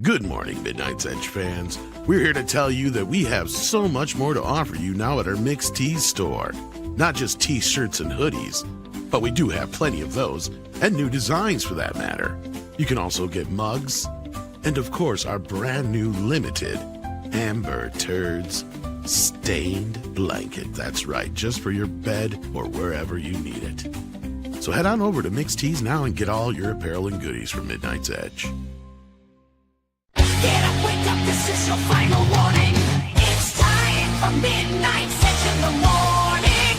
Good morning, Midnight's Edge fans. We're here to tell you that we have so much more to offer you now at our Mixed Tees store. Not just t-shirts and hoodies, but we do have plenty of those, and new designs for that matter. You can also get mugs, and of course our brand new limited Amber Turds stained blanket. That's right, just for your bed or wherever you need it. So head on over to Mixed Tees now and get all your apparel and goodies from Midnight's Edge. Get up, wake up, this is your final warning. It's time for Midnight's Edge in the morning.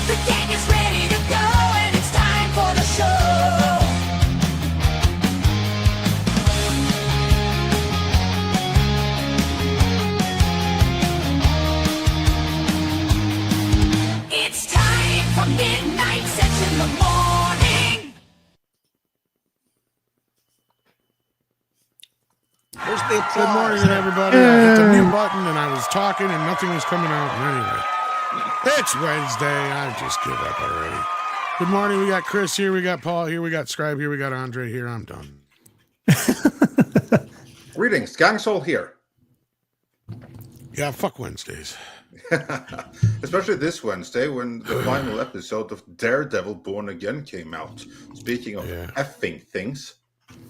The gang is ready to go and it's time for the show. It's time for Midnight's Edge in the morning. Where's the applause? Good morning, everybody. I hit the mute button and I was talking and nothing was coming out. Anyway, it's Wednesday. I just give up already. Good morning. We got Chris here. We got Paul here. We got Scribe here. We got Andre here. I'm done. Greetings, gang's all here. Yeah, fuck Wednesdays. Especially this Wednesday when the final episode of Daredevil Born Again came out. Speaking of Yeah. effing things.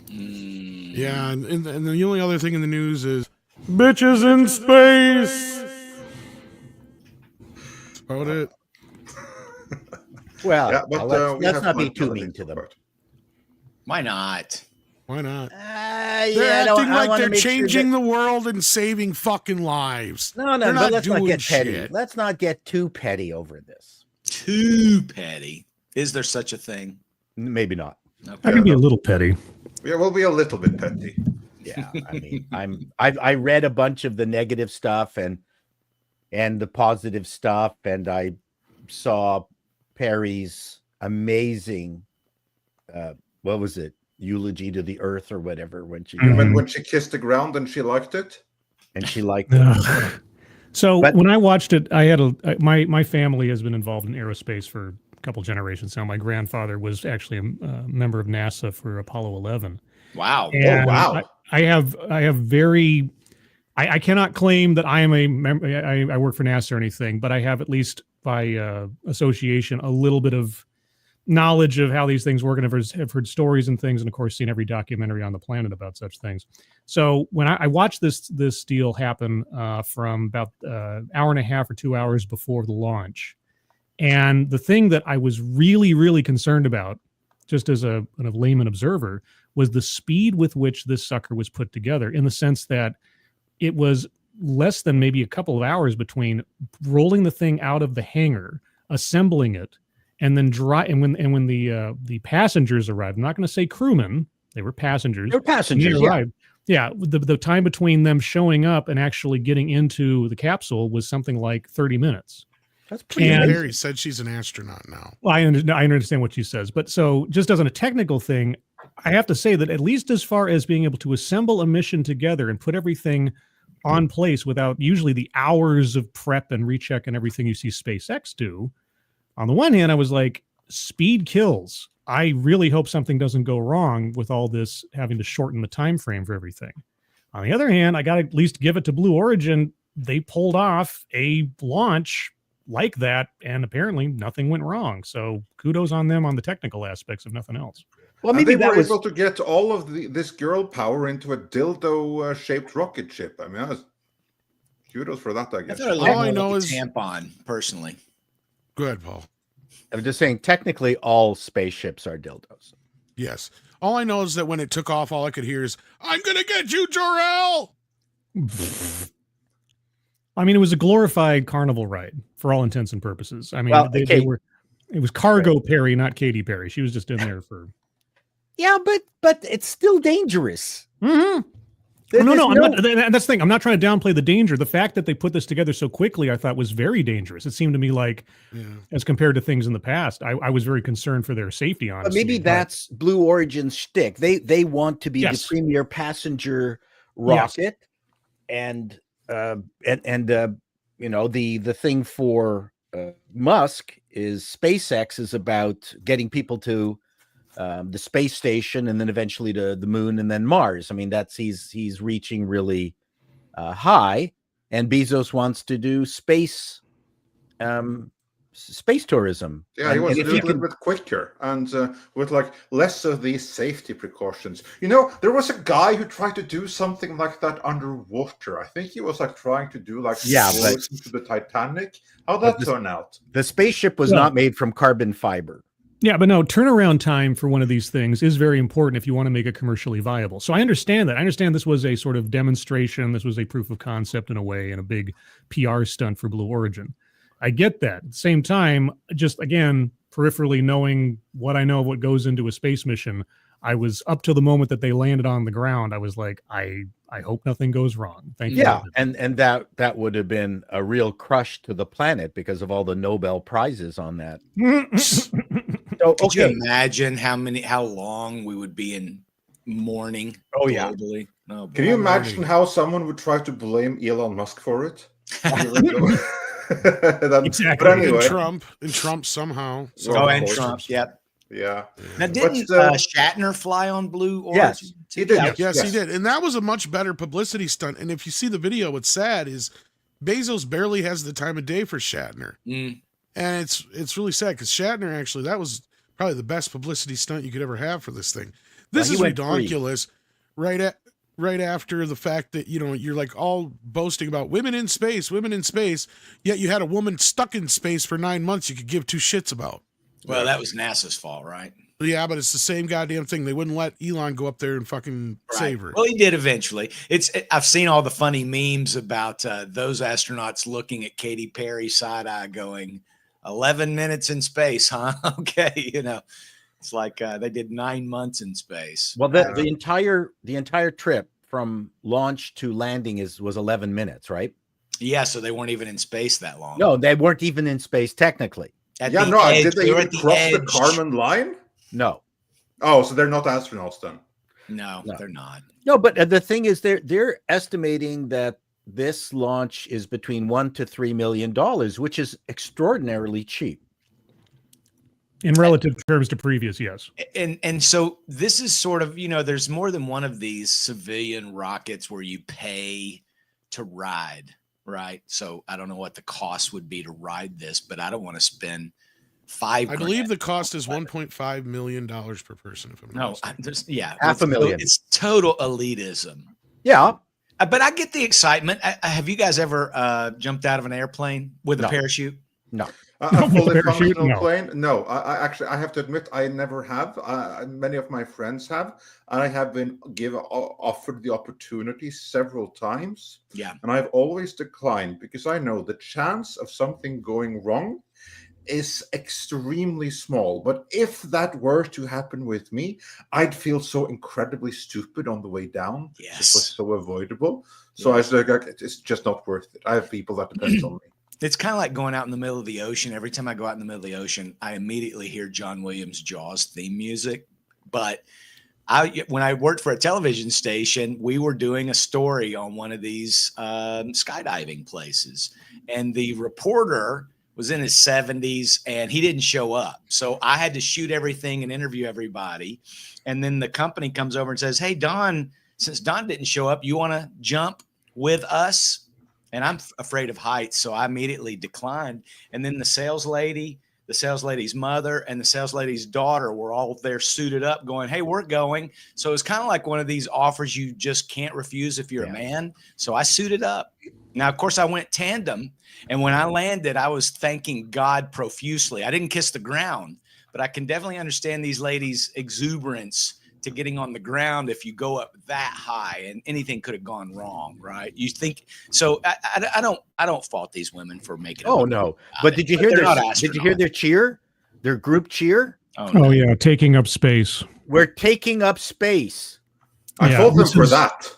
Yeah, and the only other thing in the news is bitches in space. That's about it. Well, Yeah, but we let's have not be plenty too of mean things to them. about. Why not? Why not? Yeah, They're I acting like wanna they're make sure changing that- the world and saving fucking lives. No, They're but let's not doing get petty. shit. Let's not get too petty over this. Too petty. Is there such a thing? Maybe not. Okay. I can be a little petty. Yeah, we'll be a little bit petty. Yeah, I mean, I read a bunch of the negative stuff and the positive stuff, and I saw Perry's amazing, what was it, eulogy to the earth or whatever when she died, When she kissed the ground and she liked it. and she liked it. So But- when I watched it, I had my family has been involved in aerospace for a couple generations now. My grandfather was actually a member of NASA for Apollo 11. Wow. And wow. I have very. I cannot claim that I am a member. I work for NASA or anything, but I have at least by association a little bit of knowledge of how these things work, and have heard stories and things, and of course seen every documentary on the planet about such things. So when I watched this deal happen from about hour and a half or 2 hours before the launch, and the thing that I was really, really concerned about, just as a kind of layman observer, was the speed with which this sucker was put together, in the sense that it was less than maybe a couple of hours between rolling the thing out of the hangar, assembling it, and then when the passengers arrived. I'm not going to say crewmen; they were passengers. They're passengers. When they Yeah. arrived, yeah, the time between them showing up and actually getting into the capsule was something like 30 minutes. That's pretty And- amazing. Harry said she's an astronaut now. Well, I understand what she says, but so just as a technical thing, I have to say that at least as far as being able to assemble a mission together and put everything on place without usually the hours of prep and recheck and everything you see SpaceX do, on the one hand, I was like, speed kills. I really hope something doesn't go wrong with all this having to shorten the time frame for everything. On the other hand, I got to at least give it to Blue Origin. They pulled off a launch like that, and apparently nothing went wrong. So kudos on them on the technical aspects, if nothing else. Well, And maybe they that were was. able to get all of this girl power into a dildo-shaped rocket ship. I mean, kudos for that, I I guess. thought it All looked I more know like is- a tampon, personally. Go ahead, Paul. I'm just saying, technically, all spaceships are dildos. Yes. All I know is that when it took off, all I could hear is, "I'm gonna get you, Jor-El!" I mean, it was a glorified carnival ride for all intents and purposes. I mean, Well, they okay. were. It was Cargo Perry, not Katy Perry. She was just in there for. Yeah, but it's still dangerous. Mm-hmm. There- No, there's I'm not, that's the thing. I'm not trying to downplay the danger. The fact that they put this together so quickly, I thought was very dangerous. It seemed to me like, Yeah. as compared to things in the past, I was very concerned for their safety. But Honestly, maybe that's Blue Origin's shtick. They want to be Yes. the premier passenger rocket, and the thing for Musk is SpaceX is about getting people to the space station and then eventually to the moon and then Mars. I mean, he's reaching really high, and Bezos wants to do space tourism. Yeah, he wants to do it a little bit quicker and with like less of these safety precautions. There was a guy who tried to do something like that underwater. I think he was like trying to do like tours into the Titanic. How'd that turn out? The spaceship was not made from carbon fiber. Yeah, but no, turnaround time for one of these things is very important if you want to make it commercially viable. So I understand that. I understand this was a sort of demonstration. This was a proof of concept in a way and a big PR stunt for Blue Origin. I get that. At the same time, just again, peripherally knowing what I know of what goes into a space mission, I was up to the moment that they landed on the ground. I was like, I hope nothing goes wrong. Thank you. Yeah, and that would have been a real crush to the planet because of all the Nobel Prizes on that. So, Could you imagine how long we would be in mourning? Oh yeah. Globally? Oh, Can you imagine how someone would try to blame Elon Musk for it? Exactly. But anyway, And Trump somehow. and Trump. Yep. Yeah. Now, didn't Shatner fly on Blue Origin? Yes, he did. Yes, he did. And that was a much better publicity stunt. And if you see the video, what's sad is Bezos barely has the time of day for Shatner. Mm. And it's really sad because Shatner, actually, that was probably the best publicity stunt you could ever have for this thing. This is ridiculous. Right after the fact that, you're like all boasting about women in space, yet you had a woman stuck in space for 9 months you could give two shits about. Well, that was NASA's fault, right? Yeah, but it's the same goddamn thing. They wouldn't let Elon go up there and fucking save her. Well, he did eventually. I've seen all the funny memes about those astronauts looking at Katy Perry side eye going, 11 minutes in space, huh? Okay. It's like they did 9 months in space. Well, the entire trip from launch to landing was 11 minutes, right? Yeah, so they weren't even in space that long. No, they weren't even in space technically. Did they even cross the Kármán line? No. Oh, so they're not astronauts then? No, they're not. No, but the thing is, they're estimating that this launch is between $1 to $3 million, which is extraordinarily cheap. In relative terms to previous, yes. And so this is sort of, there's more than one of these civilian rockets where you pay to ride, right? So I don't know what the cost would be to ride this, but I don't want to spend $5 grand. I believe the cost is $1.5 million per person. If I'm not mistaken. $500,000. It's total elitism. Yeah. But I get the excitement. Have you guys ever jumped out of an airplane with a parachute? No. A fully functional plane? No. I actually have to admit I never have. Many of my friends have, and I have been offered the opportunity several times. Yeah. And I've always declined because I know the chance of something going wrong is extremely small. But if that were to happen with me, I'd feel so incredibly stupid on the way down. Yes. It was so avoidable. So I was like, it's just not worth it. I have people that depend on me. It's kind of like going out in the middle of the ocean. Every time I go out in the middle of the ocean, I immediately hear John Williams' Jaws theme music. But when I worked for a television station, we were doing a story on one of these skydiving places. And the reporter was in his 70s and he didn't show up. So I had to shoot everything and interview everybody. And then the company comes over and says, hey, Don, since Don didn't show up, you want to jump with us? And I'm afraid of heights, so I immediately declined. And then the sales lady's mother, and the sales lady's daughter were all there suited up going, hey, we're going. So it's kind of like one of these offers you just can't refuse if you're a man. So I suited up. Now, of course, I went tandem. And when I landed, I was thanking God profusely. I didn't kiss the ground, but I can definitely understand these ladies' exuberance to getting on the ground if you go up that high, and anything could have gone wrong, right? You think so? I don't fault these women for making. Oh no! But did you hear their cheer? Their group cheer? Oh yeah, taking up space. We're taking up space. I fault them for that.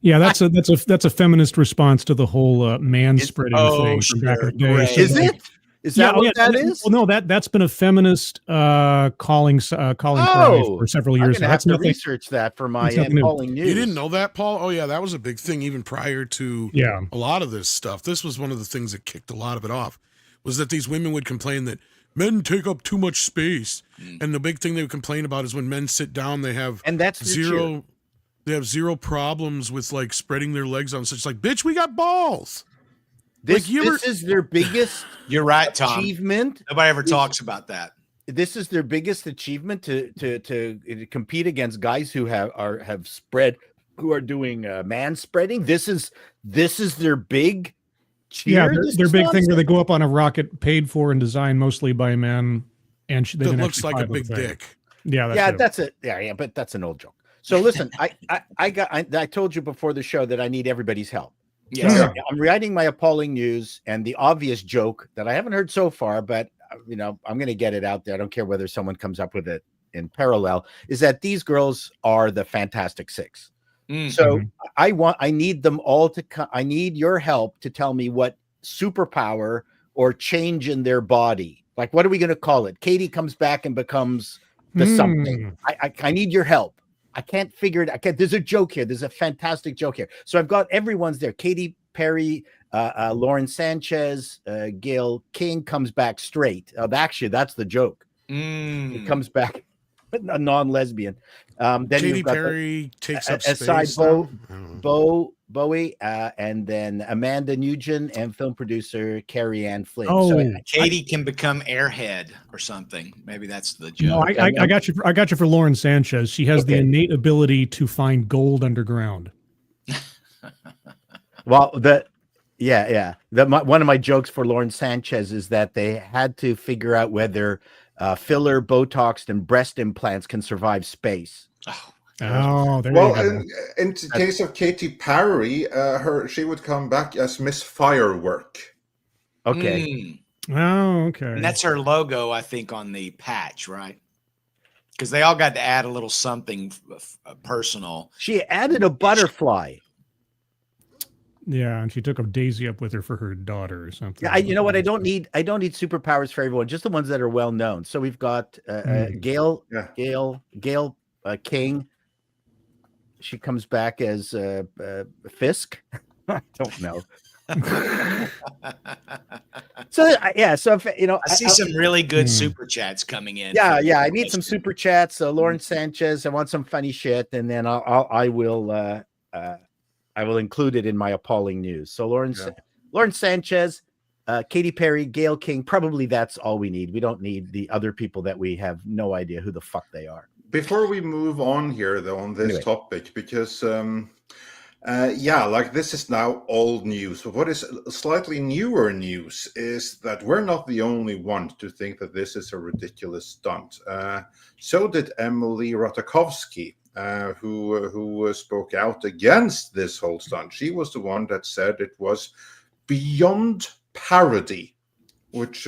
Yeah, that's a feminist response to the whole man spreading thing from back in the day. Is it? Is that what that and- is? Well, no, that's been a feminist calling cry for several I'm years. gonna now. have That's to nothing. research that for my it's nothing new. polling news. You didn't know that, Paul? Oh yeah, that was a big thing even prior to Yeah. a lot of this stuff. This was one of the things that kicked a lot of it off. Was that these women would complain that men take up too much space, and the big thing they would complain about is when men sit down, they have And that's their cheer. They have zero problems with like spreading their legs on such like, bitch, we got balls. This, you this is their biggest You're right, Tom. achievement. Nobody ever talks about that. This is their biggest achievement to compete against guys who have spread, who are doing man spreading. This is their big cheer. Yeah, their big thing where they go up on a rocket paid for and designed mostly by men, and they That didn't looks actually like a fly the big thing. dick. Yeah, that's it. Yeah, but that's an old joke. So listen, I told you before the show that I need everybody's help. Yes. Yeah. I'm writing my appalling news, and the obvious joke that I haven't heard so far, but I'm going to get it out there. I don't care whether someone comes up with it in parallel. Is that these girls are the Fantastic Six? So I need them all to come. I need your help to tell me what superpower or change in their body. Like, what are we going to call it? Katie comes back and becomes the something. I need your help. I can't figure it. There's a joke here. There's a fantastic joke here. So I've got everyone's there. Katy Perry, Lauren Sanchez, Gail King comes back straight. Actually, that's the joke. He comes back a non-lesbian. Then Katy you've got Perry takes up aside space. now? I don't know. Bowie, and then Amanda Nugent and film producer Carrie Ann Flynn. Oh, So Katie can become airhead or something. Maybe that's the joke. No, I got you. I got you for Lauren Sanchez. She has the Okay. innate ability to find gold underground. well, one of my jokes for Lauren Sanchez is that they had to figure out whether filler, Botox, and breast implants can survive space. Oh, there Well, you go. in the case of Katy Perry, she would come back as Miss Firework. Okay. Oh, okay. And that's her logo, I think, on the patch, right? Because they all got to add a little something personal. She added a butterfly. Yeah, and she took a daisy up with her for her daughter or something. Yeah, you know what? I don't need superpowers for everyone. Just the ones that are well known. So we've got Gail King. She comes back as Fisk. I don't know. So if, I see some really good super chats coming in. Yeah. I need some super chats. Lauren Sanchez. I want some funny shit, and then I will include it in my appalling news. So Lauren Sanchez, Katy Perry, Gail King. Probably that's all we need. We don't need the other people that we have no idea who the fuck they are. Before we move on here, though, on this topic, because this is now old news. But what is slightly newer news is that we're not the only ones to think that this is a ridiculous stunt. So did Emily Ratajkowski, who spoke out against this whole stunt. She was the one that said it was beyond parody, which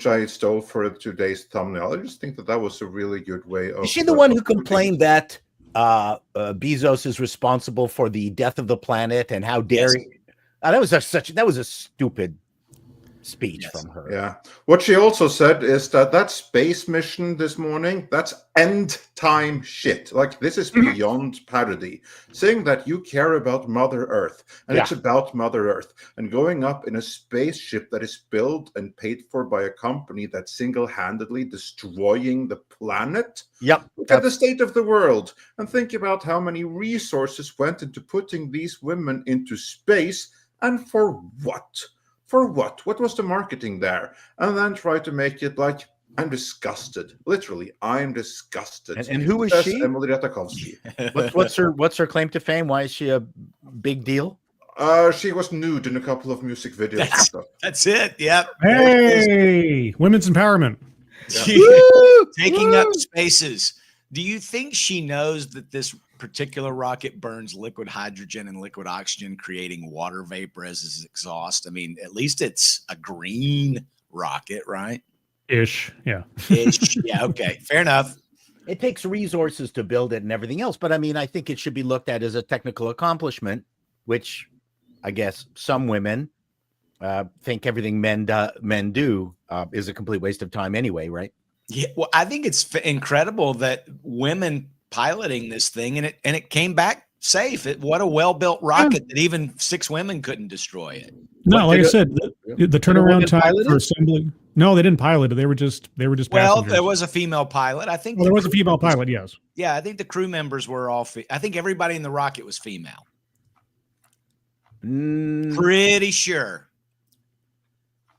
I stole for today's thumbnail. I just think that was a really good way of. Is she the one who complained that Bezos is responsible for the death of the planet, and how dare he? That was a stupid speech from her. Yeah. What she also said is that space mission this morning, that's end time shit. Like, this is beyond parody. Saying that you care about Mother Earth, and it's about Mother Earth, and going up in a spaceship that is built and paid for by a company that's single-handedly destroying the planet. Yep. Look at the state of the world, and think about how many resources went into putting these women into space, and for what? For what? What was the marketing there? And then try to make it like, I'm disgusted. Literally, I'm disgusted. And who is That's she? Emily Ratajkowski. What's her claim to fame? Why is she a big deal? She was nude in a couple of music videos and stuff. That's it. Yep. Hey, women's empowerment. Taking up spaces. Do you think she knows that this particular rocket burns liquid hydrogen and liquid oxygen, creating water vapor as its exhaust? I mean, at least it's a green rocket, right? Ish. Yeah. Ish. Yeah. Okay. Fair enough. It takes resources to build it and everything else, but I mean, I think it should be looked at as a technical accomplishment, which I guess some women think everything men do is a complete waste of time anyway, right? Yeah, well, I think it's incredible that women piloting this thing and it came back safe. What a well-built rocket that even 6 women couldn't destroy it. No, like I said, the turnaround women time pilot for it? assembling. No, they didn't pilot it. They were just Well, passengers. there was a female pilot. I think Well, there was a crew female members- pilot. Yes. Yeah, I think the crew members were all. I think everybody in the rocket was female. Pretty sure.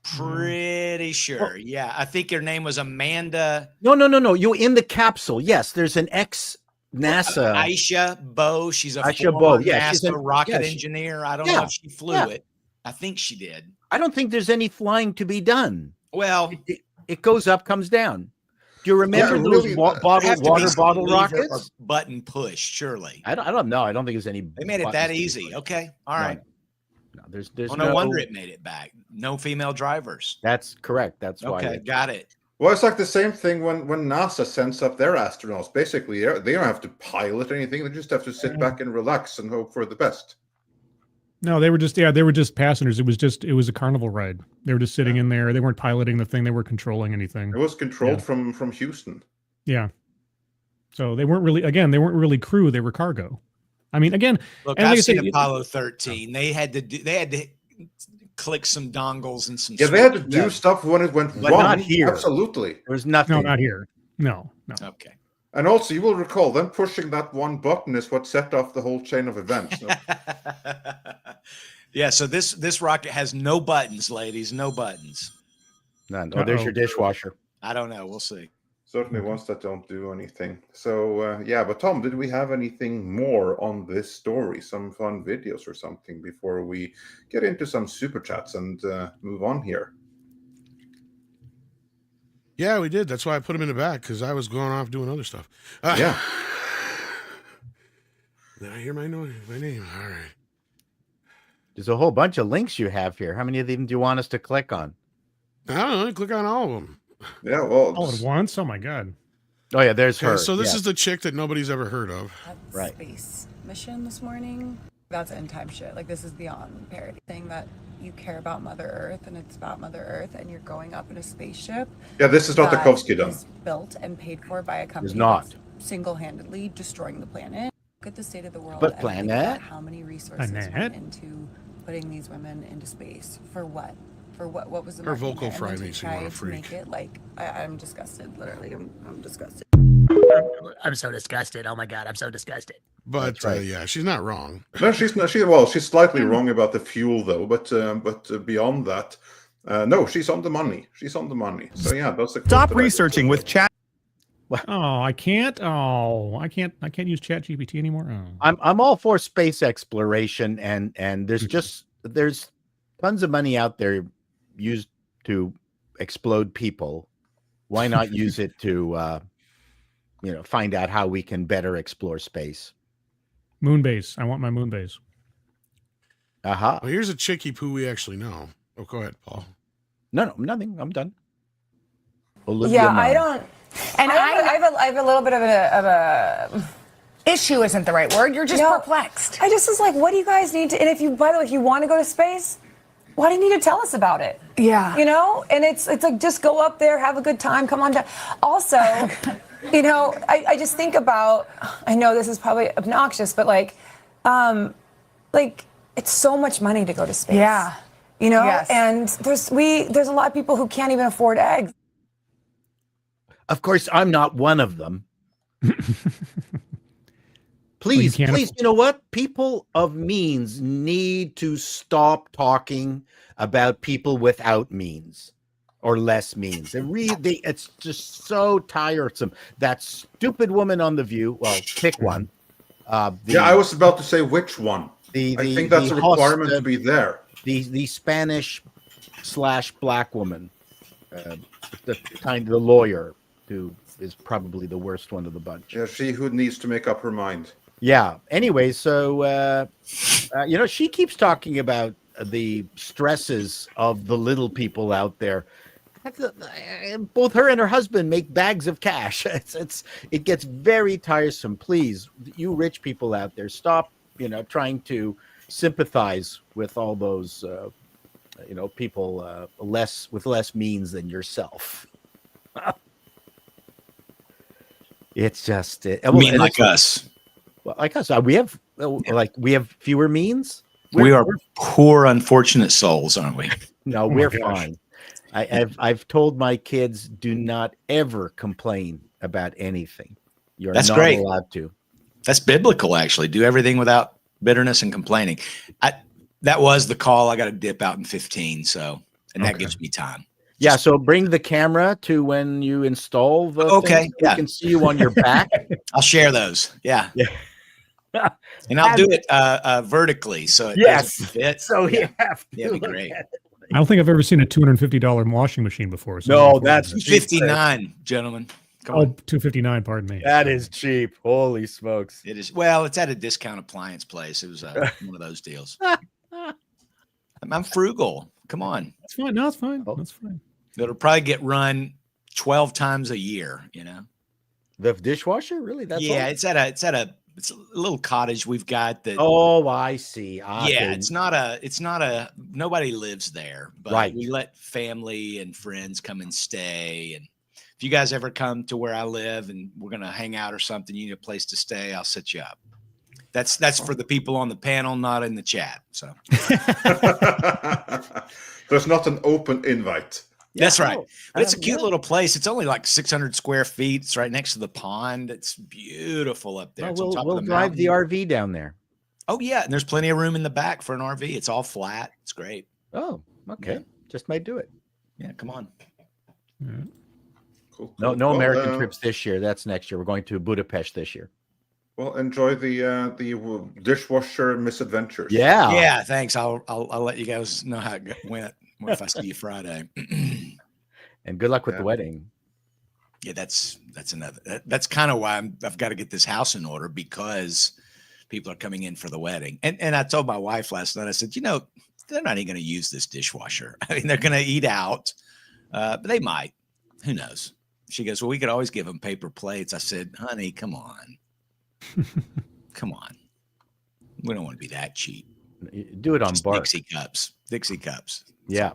Pretty sure. Yeah, I think her name was Amanda. No. You in the capsule? Yes, there's an ex NASA. Aisha Bowe. She's a Aisha former Bowe, yeah, she's NASA a- rocket yeah, she- engineer. I don't yeah, know if she flew yeah. it. I think she did. I don't think there's any flying to be done. Well, It goes up, comes down. Do you remember Yeah, those really, there water has to be some bottle lever or rockets? button push, surely. I don't know. I don't think there's any. They made it that easy. Okay. All right. No, there's Well, no wonder it made it back. No female drivers. That's correct. That's why. Okay, got it. Well, it's like the same thing when NASA sends up their astronauts. Basically, they don't have to pilot anything. They just have to sit back and relax and hope for the best. No, they were just passengers. It was a carnival ride. They were just sitting in there. They weren't piloting the thing. They weren't controlling anything. It was controlled Yeah. from Houston. Yeah. So they weren't really crew. They were cargo. I mean, again, Look, and like I I've said, seen Apollo 13. They had to click some dongles and some. Yeah, they had to switches. do stuff when it went But wrong. not here. Absolutely. There's nothing. no, not here. No. Okay. And also, you will recall them pushing that one button is what set off the whole chain of events. So, Yeah. So this rocket has no buttons, ladies. No buttons. None. Oh, there's your dishwasher. I don't know. We'll see. certainly ones that don't do anything. So, yeah, but Tom, did we have anything more on this story? Some fun videos or something before we get into some super chats and move on here? Yeah, we did. That's why I put him in the back, because I was going off doing other stuff. Yeah. Did I hear my name? All right. There's a whole bunch of links you have here. How many of them do you want us to click on? I don't know. Click on all of them. Yeah, well, All at once? Oh my god. Oh yeah, there's her. Okay, so this yeah. is the chick that nobody's ever heard of. Right. Space mission this morning. That's end time shit. Like, this is beyond parody. Saying that you care about Mother Earth and it's about Mother Earth and you're going up in a spaceship. yeah, this is not that Tarkovsky done. is built and paid for by a company not. that's single-handedly destroying the planet. Look at the state of the world. But and think planet? about how many resources Planet? went into putting these women into space for what? For what? What was the Her marketing vocal there? fry And then makes to me try want to to freak. make it like I'm disgusted. Literally, I'm disgusted. I'm so disgusted. Oh my god, I'm so disgusted. But That's right. yeah, she's not wrong. No, she's not. She's slightly wrong about the fuel, though. But beyond that, no, she's on the money. She's on the money. So yeah, that's the quote Stop that I- researching with chat. Oh, I can't. Oh, I can't use Chat GPT anymore. Oh. I'm all for space exploration, and there's tons of money out there used to explode people. Why not use it to find out how we can better explore space? Moon base. I want my moon base. Aha. Well, here's a chicky poo we actually know. Oh, go ahead, Paul. No, nothing. I'm done. Olivia Yeah, I Munn. don't. And I have a little bit of a issue isn't the right word. You're just No. perplexed. I just was like, what do you guys need to? And if you, by the way, if you want to go to space, why do you need to tell us about it? Yeah. You know, and it's like, just go up there, have a good time, come on down. Also, I just think about, I know this is probably obnoxious, but like it's so much money to go to space. Yeah. You know, Yes. and there's a lot of people who can't even afford eggs. Of course, I'm not one of them. Please, can't you know what? People of means need to stop talking about people without means or less means. It's just so tiresome. That stupid woman on The View, well, pick one. Yeah, I was about to say which one. I think that's a requirement to be there. The Spanish / black woman, the lawyer who is probably the worst one of the bunch. Yeah, she who needs to make up her mind. Yeah. Anyway, so she keeps talking about the stresses of the little people out there. Both her and her husband make bags of cash. It gets very tiresome. Please, you rich people out there, stop trying to sympathize with all those people with less means than yourself. It's just like us. Well, like us, we have fewer means. We are poor, unfortunate souls, aren't we? No, we're fine. I've told my kids, do not ever complain about anything. You're That's not great. allowed to. That's biblical, actually. Do everything without bitterness and complaining. That was the call. I got to dip out in 15, that gives me time. Yeah, so bring the camera to when you install the thing, so we can see you on your back. I'll share those. Yeah. And I'll do it vertically, so it doesn't fit. So you have to. Yeah, it'd be great. I don't think I've ever seen a $250 washing machine before. So No, that's $59, gentlemen. Come on. $259. Pardon me. That is cheap. Holy smokes! It is. Well, it's at a discount appliance place. It was one of those deals. I'm frugal. Come on. That's fine. No, it's fine. That's fine. It'll probably get run 12 times a year. The dishwasher, really? That's all? It's a little cottage we've got that. Oh, I see. It's not a nobody lives there, but we let family and friends come and stay. And if you guys ever come to where I live and we're gonna hang out or something, you need a place to stay, I'll set you up. That's for the people on the panel, not in the chat. So there's not an open invite. That's right. But it's a cute little place. It's only like 600 square feet. It's right next to the pond. It's beautiful up there. We'll drive the RV down there. Oh, yeah. And there's plenty of room in the back for an RV. It's all flat. It's great. Oh, okay. Yeah. Just might do it. Yeah, come on. Cool. No American trips this year. That's next year. We're going to Budapest this year. Well, enjoy the dishwasher misadventures. Yeah. Yeah, thanks. I'll let you guys know how it went if I see you Friday. And good luck with the wedding. Yeah, that's another. That's kind of why I've got to get this house in order, because people are coming in for the wedding. And I told my wife last night, I said, they're not even going to use this dishwasher. I mean, they're going to eat out, but they might. Who knows? She goes, well, we could always give them paper plates. I said, honey, come on. Come on. We don't want to be that cheap. Do it on bar. Dixie cups. Yeah.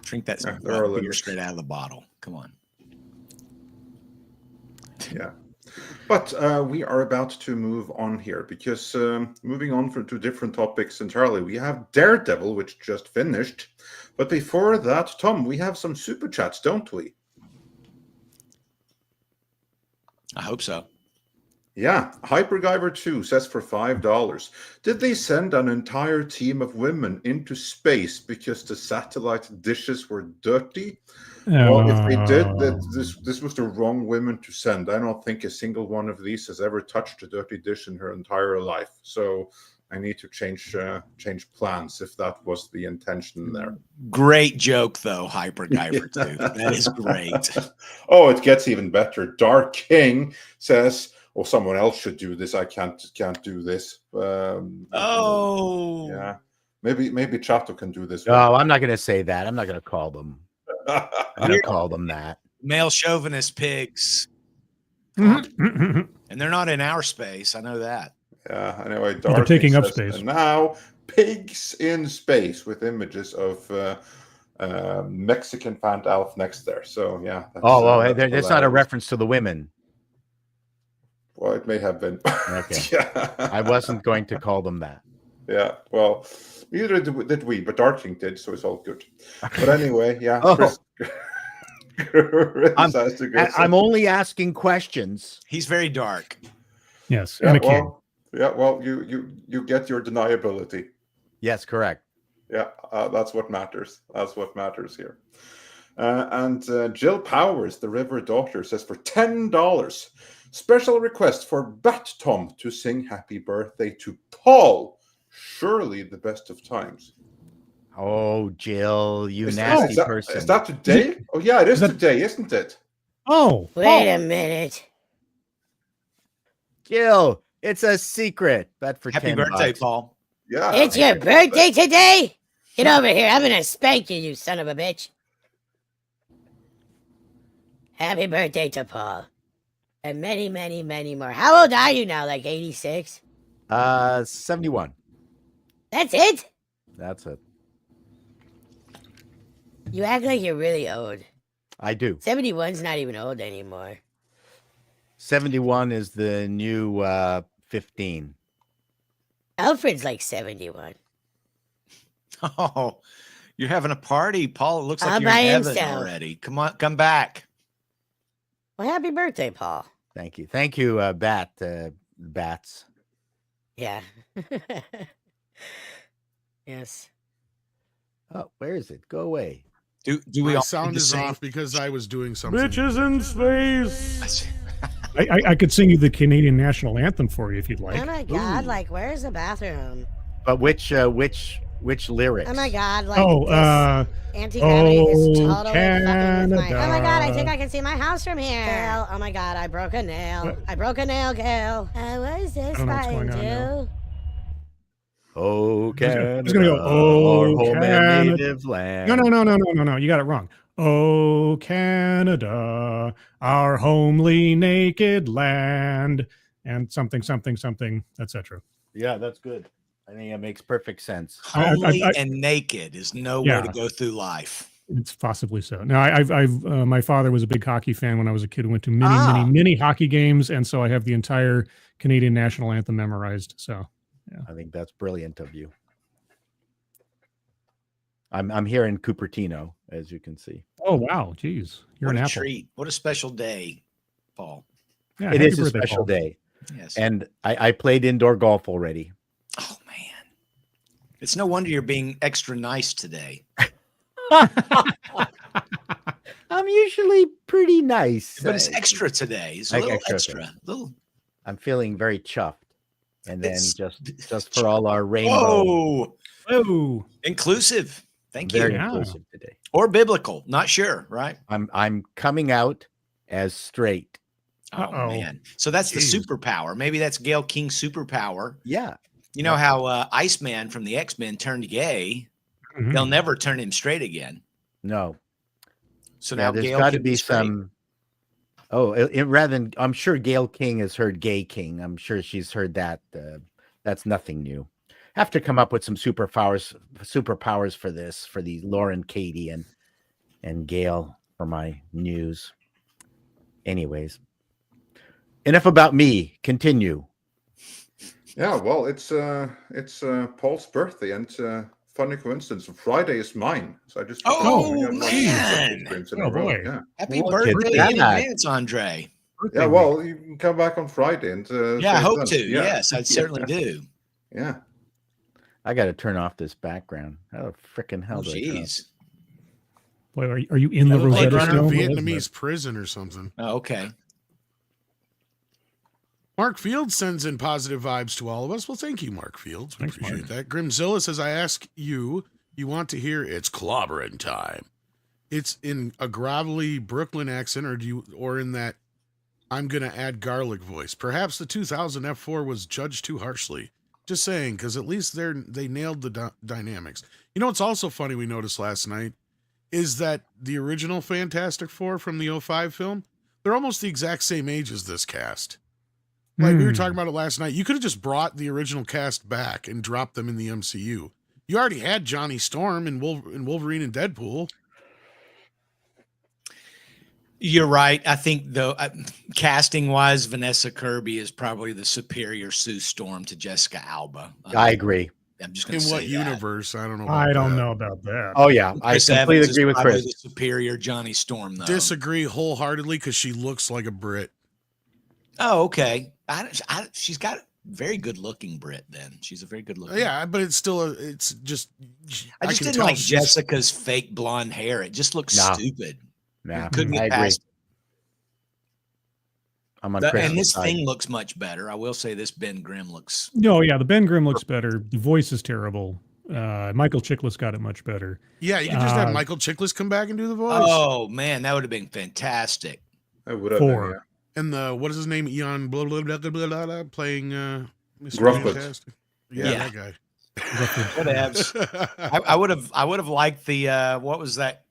Drink that beer straight out of the bottle. Come on. Yeah. But we are about to move on here, because moving on to different topics entirely, we have Daredevil, which just finished. But before that, Tom, we have some super chats, don't we? I hope so. Yeah, Hypergiver 2 says for $5, did they send an entire team of women into space because the satellite dishes were dirty? Well, if they did, this was the wrong women to send. I don't think a single one of these has ever touched a dirty dish in her entire life. So I need to change plans if that was the intention there. Great joke, though, Hypergiver 2. That is great. Oh, it gets even better. Dark King says, "Well, someone else should do this. I can't do this." Yeah, maybe Chato can do this. No, I'm not going to say that. I'm not going to call them. I'm going to call them that. Male chauvinist pigs, Mm-hmm. and they're not in our space. I know that. Yeah. Anyway, Well, they're taking up space. And now pigs in space with images of Mexican Fant Alf next there. So yeah. That's not a reference to the women. Well, it may have been. Okay. Yeah. I wasn't going to call them that. Yeah. Well, neither did we, but Darking did, so it's all good. But anyway, yeah. I'm only asking questions. He's very dark. Yes. Yeah, And a king. well, you get your deniability. Yes, correct. Yeah, that's what matters. That's what matters here. And Jill Powers, the River Daughter, says for $10, special request for Bat Tom to sing Happy Birthday to Paul. Surely the best of times. Oh, Jill, nasty person. Is that today? Oh, yeah, it is today, isn't it? Oh. Wait a minute. Jill, it's a secret. Bet for Happy $10. birthday, Paul. Yeah. It's your birthday today? Get over here. I'm going to spank you, you son of a bitch. Happy birthday to Paul. And many, many, many more. How old are you now? Like 86? 71. That's it? That's it. You act like you're really old. I do. 71's not even old anymore. 71 is the new 15. Alfred's like 71. Oh, you're having a party, Paul. It looks like All you're by in heaven himself. already. Come on, come back. Well, happy birthday, Paul. Thank you. Thank you, Bats. Yeah. Yes. Oh, where is it? Go away. Do we My all sound need to is sing? off because I was doing something. Bitches in space. I could sing you the Canadian national anthem for you if you'd like. Oh my God! Ooh. Like, where's the bathroom? But which lyrics? Oh my God! Like, Oh, anti-gravity is oh, totally fucking with my. Oh my God! I Canada. think I can see my house from here. Gail, oh my God! I broke a nail. What? I broke a nail, Gail. What is this don't know what's button going on now. do? Oh, Canada, Who's gonna go, "Oh, our home and Canada." native land. No. You got it wrong. Oh, Canada, our homely naked land, and something, etc. Yeah, that's good. I think it makes perfect sense. Homely I- and naked is no way Yeah. to go through life. It's possibly so. Now, I've my father was a big hockey fan when I was a kid. Went to many hockey games, and so I have the entire Canadian national anthem memorized. So, I think that's brilliant of you. I'm here in Cupertino, as you can see. oh wow, geez, you're What an a apple. treat. What a special day, Paul. Yeah, It happy is a birthday, special Paul. day, Yes. and I played indoor golf already. Oh man. It's no wonder you're being extra nice today. I'm usually pretty nice, But it's extra today. It's a Like little extra. extra. Little I'm feeling very chuffed, and then It's- just for all our rainbow, Whoa. Oh, Inclusive. Thank very you. Yeah. inclusive today. Or biblical. Not sure, right? I'm coming out as straight. Oh Uh-oh. man. So that's the Jeez. superpower. Maybe that's Gail King's superpower. Yeah, You know how Iceman from the X-Men turned gay? mhm. They'll never turn him straight again. no. So Now now there's Gail got to can be straight. some. Oh, rather than I'm sure Gail King has heard Gay King. I'm sure she's heard that. That's nothing new. Have to come up with some superpowers for this, for the Lauren, Katie, and Gail for my news. Anyways, enough about me. Continue. Yeah, well, it's Paul's birthday, and funny coincidence, Friday is mine. So I just Oh, we have like man. two streams in Oh, a row, boy. Yeah, Happy Well, birthday look in at that. advance, Andre. yeah. Well, you can come back on Friday and Yeah, I say hope then. to. Yeah. Yes, I certainly do. Yeah. I got to turn off this background. How the frickin' hell Oh, do I turn off- jeez. Boy, are you in the That looked like Rosetta running Run a Stone? What is Vietnamese prison or something. Oh, okay. Mark Fields sends in positive vibes to all of us. Well, thank you, Mark Fields. We Thanks, appreciate Mark. that. Grimzilla says, I ask you, you want to hear it's clobbering time. It's in a gravelly Brooklyn accent, or in that I'm gonna add garlic voice. Perhaps the 2000 F4 was judged too harshly. Just saying, because at least they nailed the dynamics. You know what's also funny we noticed last night is that the original Fantastic Four from the 05 film, they're almost the exact same age as this cast. Like we were talking about it last night. You could have just brought the original cast back and dropped them in the MCU. You already had Johnny Storm in Wolverine and Deadpool. You're right. I think, though, casting wise, Vanessa Kirby is probably the superior Sue Storm to Jessica Alba. I agree. I'm just going In to say what that. universe? I don't know. I about don't that. know about that. Oh yeah, I Chris completely Evans is agree with probably Chris. the superior Johnny Storm, though. Disagree wholeheartedly because she looks like a Brit. Oh, okay. She's got a very good looking Brit. Then she's a very good looking. Yeah, but it's still it's just. I just can didn't tell like she's- Jessica's fake blonde hair. It just looks Nah. stupid. Yeah, Couldn't I get agree. past. I'm on And Chris's this side. thing looks much better. I will say this Ben Grimm looks. No, yeah, the Ben Grimm looks better. The voice is terrible. Michael Chiklis got it much better. Yeah, you can just have Uh, Michael Chiklis come back and do the voice. Oh man, that would have been fantastic. I would have Four. been, And the what is his name? Eon blah blah blah blah blah, blah playing Mr. Grufford. Fantastic. Yeah, Yeah. that guy. Whatevs. I would have liked the what was that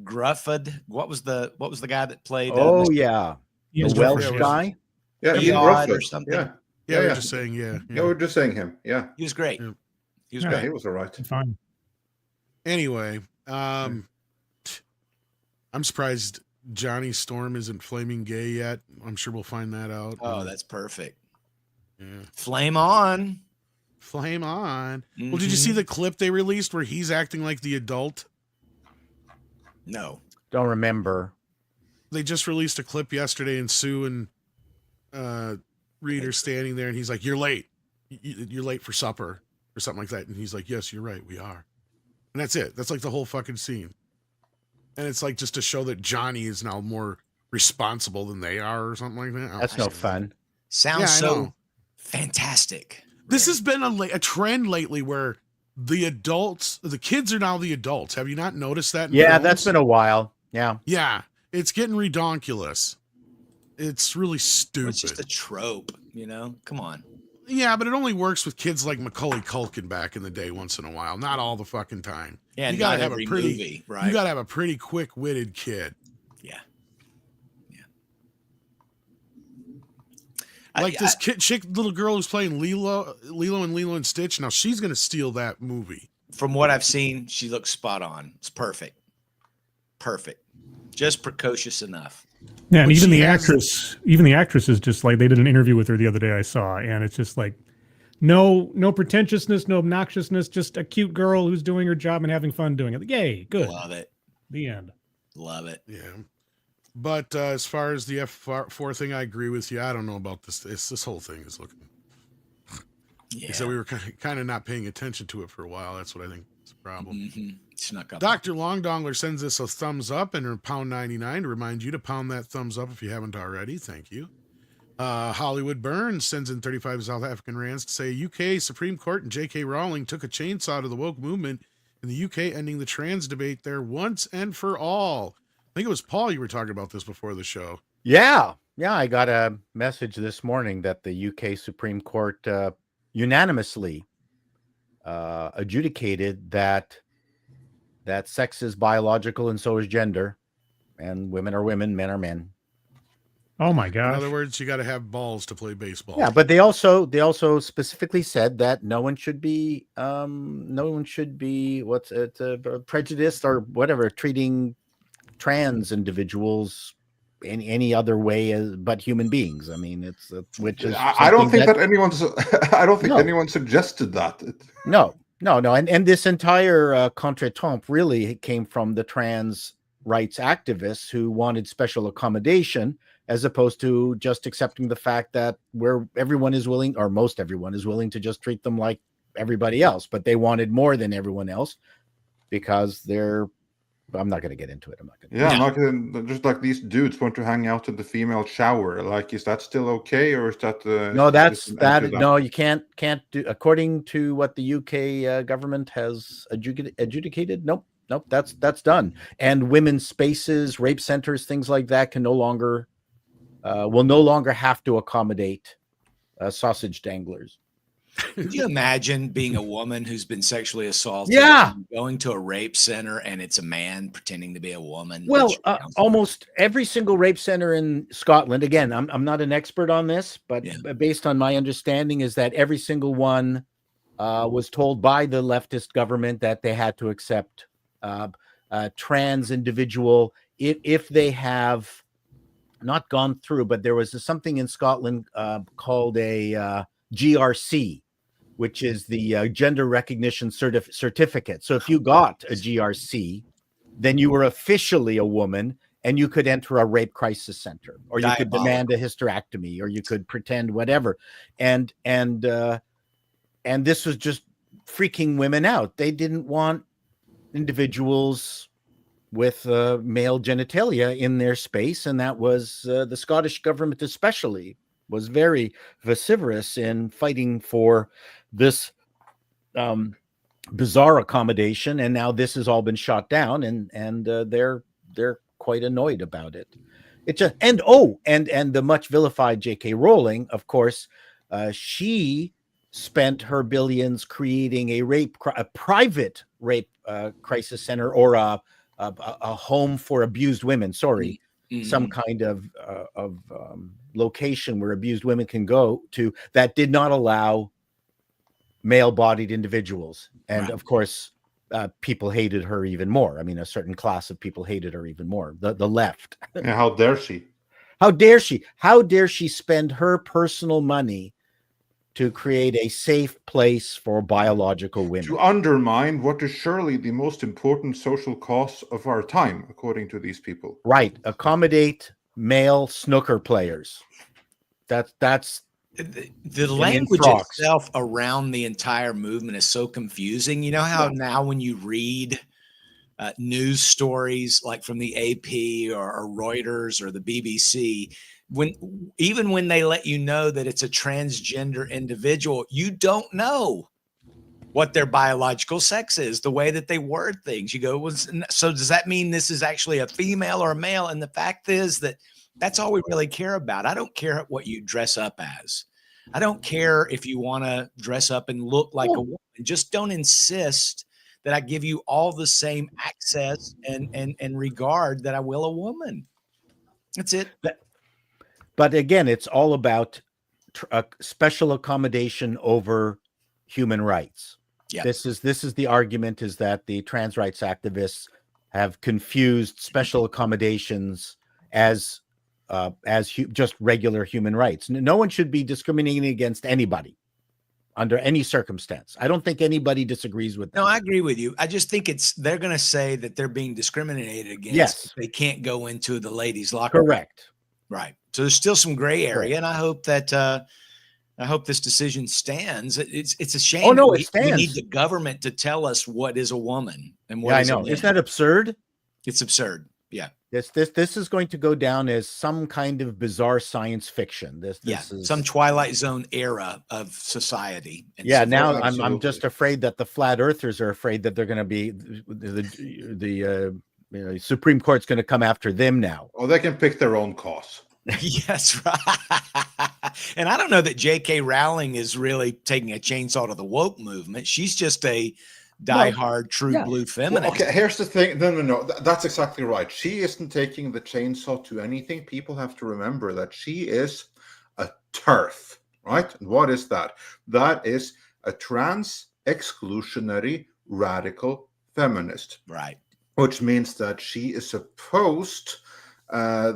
Grufford? What was the guy that played? Oh Mr. yeah, He the is Welsh different. guy. Yeah, Eon Ian or Grufford. something. Yeah. Yeah, Yeah, we're yeah. just saying, yeah. Yeah, we're just saying him. Yeah. He was great. Yeah. He was Yeah. Yeah, great. he was all right. Fine. Anyway, I'm surprised Johnny Storm isn't flaming gay yet. I'm sure we'll find that out. Oh, that's perfect. Yeah. Flame on. Flame on. Well, did you see the clip they released where he's acting like the adult? No. Don't remember. They just released a clip yesterday, and Sue and Reed are standing there, and he's like, "You're late. You're late for supper," or something like that. And he's like, "Yes, you're right. We are." And that's it. That's like the whole fucking scene. And it's like just to show that Johnny is now more responsible than they are, or something like that. That's no fun. Sounds Yeah, I so know. fantastic. This has been a trend lately where the kids are now the adults. Have you not noticed that? In Yeah, films? that's been a while. Yeah. Yeah, it's getting redonkulous. It's really It's stupid. just a trope, you know? Come on. Yeah, but it only works with kids like Macaulay Culkin back in the day once in a while, not all the fucking time. Yeah, you gotta not have every a pretty movie, right? You gotta have a pretty quick-witted kid. Yeah. Like this chick, little girl who's playing Lilo and Lilo and Stitch. Now she's gonna steal that movie. From what I've seen, she looks spot on. It's perfect. Perfect. Just precocious enough. Yeah, and But even she the has- actress is just like, they did an interview with her the other day I saw, and it's just like no pretentiousness, no obnoxiousness, just a cute girl who's doing her job and having fun doing it. Yay, good. Love it. The end. Love it. Yeah. But as far as the F4 thing, I agree with you. I don't know about this. This whole thing is looking. Yeah. So we were kind of not paying attention to it for a while. That's what I think is the problem. Mm-hmm. Snuck up. Dr. Longdongler sends us a thumbs up and £1.99 to remind you to pound that thumbs up if you haven't already. Thank you. Hollywood Burns sends in 35 South African rands to say UK Supreme Court and J.K. Rowling took a chainsaw to the woke movement in the UK, ending the trans debate there once and for all. I think it was Paul you were talking about this before the show. Yeah. I got a message this morning that the UK Supreme Court unanimously adjudicated that sex is biological and so is gender, and women are women, men are men. Oh my In gosh. other words, you got to have balls to play baseball. Yeah, but they also specifically said that no one should be prejudiced or whatever, treating trans individuals in any other way but human beings. I mean, it's which is I don't think that anyone's. I don't think No. anyone suggested that. No, and this entire contretemps really came from the trans rights activists who wanted special accommodation, as opposed to just accepting the fact that everyone is willing, or most everyone is willing, to just treat them like everybody else. But they wanted more than everyone else because I'm not going to get into it. I'm not going to. Yeah, like just like these dudes want to hang out in the female shower. Like, is that still okay, or is that? No, that's is an end that. to that? No, you can't do, according to what the UK government has adjudicated. Nope. That's done. And women's spaces, rape centers, things like that will no longer have to accommodate sausage danglers. Could you imagine being a woman who's been sexually assaulted? Yeah. And going to a rape center and it's a man pretending to be a woman. Well, almost every single rape center in Scotland, again, I'm not an expert on this, but based on my understanding, is that every single one was told by the leftist government that they had to accept trans individual if they have not gone through, but there was something in Scotland called a GRC, which is the gender recognition certificate. So if you got a GRC, then you were officially a woman and you could enter a rape crisis center, or you could demand a hysterectomy, or you could pretend whatever. And this was just freaking women out. They didn't want individuals with male genitalia in their space, and that was the Scottish government especially was very vociferous in fighting for this bizarre accommodation, and now this has all been shot down, and they're quite annoyed about it. It just and the much vilified J.K. Rowling, of course, she spent her billions creating a private rape crisis center, or a home for abused women. Sorry. Mm-hmm. Some kind of location where abused women can go to that did not allow male-bodied individuals. And of course, people hated her even more. I mean, a certain class of people hated her even more. The left. And how dare she? How dare she? How dare she spend her personal money to create a safe place for biological women? To undermine what is surely the most important social cause of our time, according to these people. Right. Accommodate male snooker players. That's the language itself around the entire movement is so confusing. You know how now when you read news stories like from the AP or Reuters or the BBC, even when they let you know that it's a transgender individual, you don't know what their biological sex is, the way that they word things. You go, so does that mean this is actually a female or a male? And the fact is that that's all we really care about. I don't care what you dress up as. I don't care if you want to dress up and look like a woman. Just don't insist that I give you all the same access and regard that I will a woman. That's it. But again, it's all about special accommodation over human rights. Yeah. This is the argument, is that the trans rights activists have confused special accommodations as just regular human rights. No one should be discriminating against anybody under any circumstance. I don't think anybody disagrees with that. No, I agree with you. I just think they're going to say that they're being discriminated against. Yes. They can't go into the ladies' locker room. Correct. Right. So there's still some gray area, and I hope that I hope this decision stands. It's a shame. Oh no, it we stands. need the government to tell us what is a woman and what Yeah, I is a know. man. Isn't that absurd? It's absurd. Yeah. This is going to go down as some kind of bizarre science fiction. This is some Twilight Zone era of society. And yeah. so Now forth. I'm just afraid that the flat earthers are afraid that they're going to be the Supreme Court's going to come after them now. Oh, they can pick their own cause. Yes, right. And I don't know that J.K. Rowling is really taking a chainsaw to the woke movement. She's just a diehard true blue feminist. Well, okay, here's the thing. No. That's exactly right. She isn't taking the chainsaw to anything. People have to remember that she is a TERF, right? And what is that? That is a trans exclusionary radical feminist. Right. Which means that she is opposed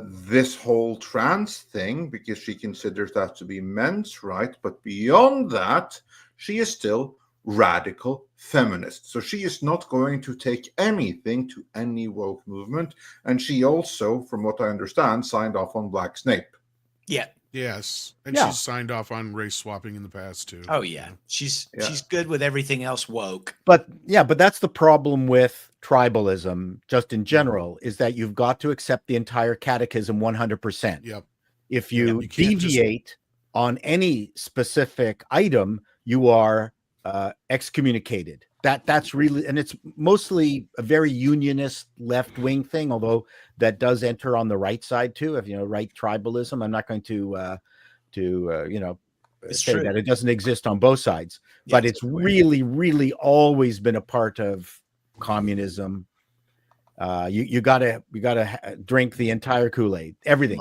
this whole trans thing because she considers that to be men's right. But beyond that, she is still radical feminist. So she is not going to take anything to any woke movement. And she also, from what I understand, signed off on Black Snape. Yeah. Yes. And Yeah. she's signed off on race swapping in the past too. Oh yeah. She's good with everything else woke. But that's the problem with tribalism just in general, is that you've got to accept the entire catechism 100%. Yep. If you you can't deviate on any specific item, you are excommunicated. That's really, and it's mostly a very unionist left-wing thing, although that does enter on the right side too. If right tribalism, I'm not going to say that it doesn't exist on both sides, but it's really, really always been a part of communism. You gotta drink the entire Kool-Aid, everything.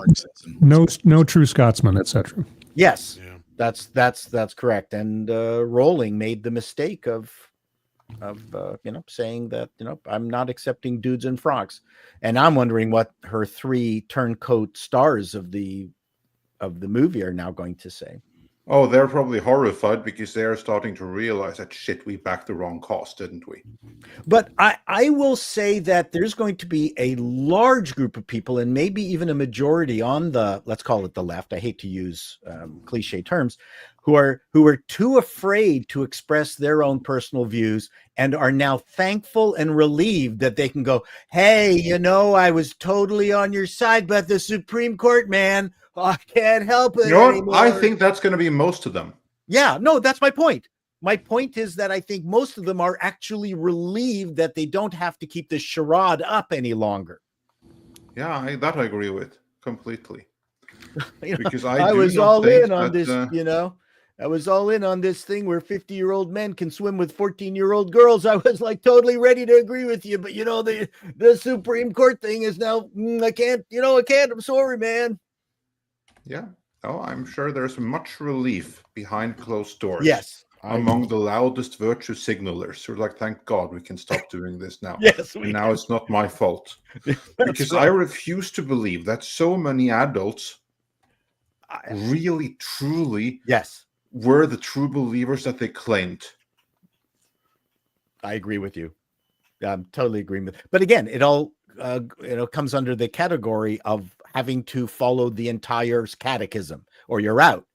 No true Scotsman, etc. Yes, Yeah. that's correct. And Rowling made the mistake of saying that I'm not accepting dudes in frocks, and I'm wondering what her 3 turncoat stars of the movie are now going to say. Oh, they're probably horrified because they're starting to realize that shit, we backed the wrong cause, didn't we? But I will say that there's going to be a large group of people, and maybe even a majority on the, let's call it the left, I hate to use cliche terms, who are too afraid to express their own personal views and are now thankful and relieved that they can go, hey, I was totally on your side, but the Supreme Court, man, I can't help it anymore. I think that's going to be most of them. Yeah, no, that's my point. My point is that I think most of them are actually relieved that they don't have to keep the charade up any longer. Yeah, I agree with completely. Because I was all in on this, I was all in on this thing where 50-year-old men can swim with 14-year-old girls. I was like totally ready to agree with you, but the Supreme Court thing is now I can't. I'm sorry, man. Yeah. Oh, I'm sure there's much relief behind closed doors. Yes. among the loudest virtue signalers. We're like, thank God we can stop doing this now. Yes, And now it's not my fault. Because I refuse to believe that so many adults really, truly yes, were the true believers that they claimed. I agree with you. I'm totally agreeing with. But again, it all comes under the category of having to follow the entire catechism, or you're out.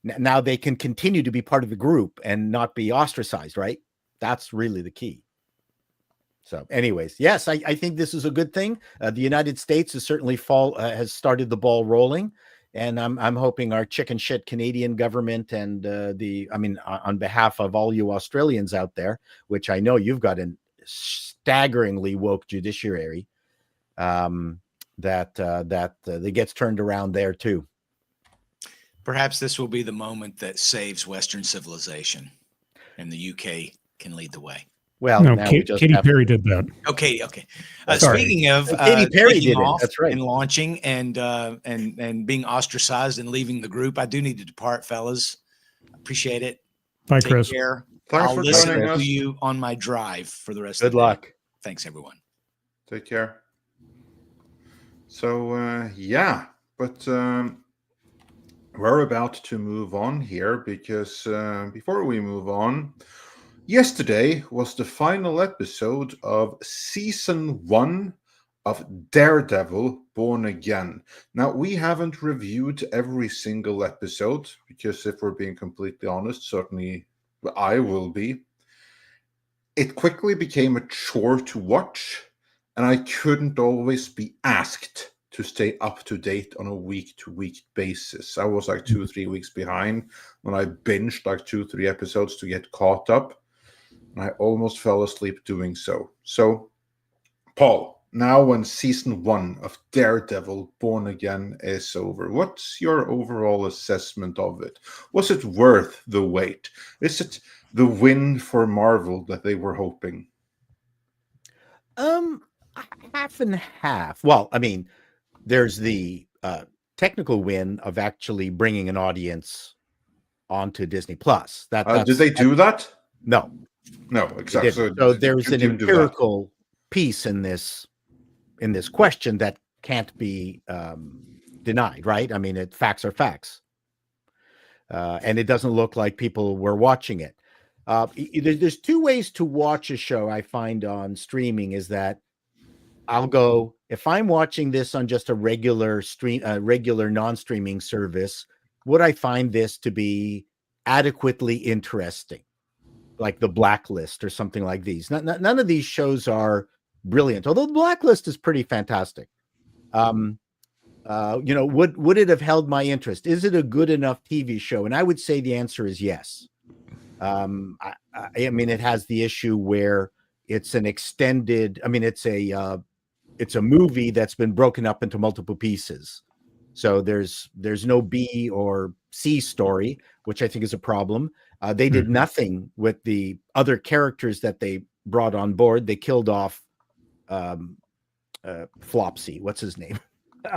Now they can continue to be part of the group and not be ostracized, right? That's really the key. So, anyways, yes, I think this is a good thing. The United States has certainly has started the ball rolling, and I'm hoping our chicken shit Canadian government and on behalf of all you Australians out there, which I know you've got a staggeringly woke judiciary, that gets turned around there too. Perhaps this will be the moment that saves Western civilization, and the UK can lead the way. Well, no, Katy Perry did that. Okay. Sorry. Speaking of Katy Perry taking did it. off That's right. and launching and being ostracized and leaving the group, I do need to depart, fellas. Appreciate it. Bye, Take Chris. care. Thanks I'll for listen joining to us. you on my drive for the rest Good of the day. luck. Thanks, everyone. Take care. So, but we're about to move on here because before we move on, yesterday was the final episode of season 1 of Daredevil Born Again. Now, we haven't reviewed every single episode because, if we're being completely honest, certainly I will be. It quickly became a chore to watch, and I couldn't always be asked to stay up to date on a week-to-week basis. I was like 2-3 weeks behind when I binged like 2-3 episodes to get caught up, and I almost fell asleep doing so. So, Paul, now when season 1 of Daredevil Born Again is over, what's your overall assessment of it? Was it worth the wait? Is it the win for Marvel that they were hoping? Half and half. Well, I mean, there's the technical win of actually bringing an audience onto Disney Plus. Did they do that? No, exactly. So there's an empirical piece in this question that can't be denied, right? I mean, facts are facts, and it doesn't look like people were watching it. There's 2 ways to watch a show I find on streaming. Is that I'll go, if I'm watching this on just a regular non-streaming service, would I find this to be adequately interesting, like The Blacklist or something like these? None of these shows are brilliant, although The Blacklist is pretty fantastic. Would it have held my interest? Is it a good enough TV show? And I would say the answer is yes. I mean, it has the issue where it's an extended. I mean, it's a movie that's been broken up into multiple pieces. So there's no B or C story, which I think is a problem. They did nothing with the other characters that they brought on board. They killed off Flopsy. What's his name?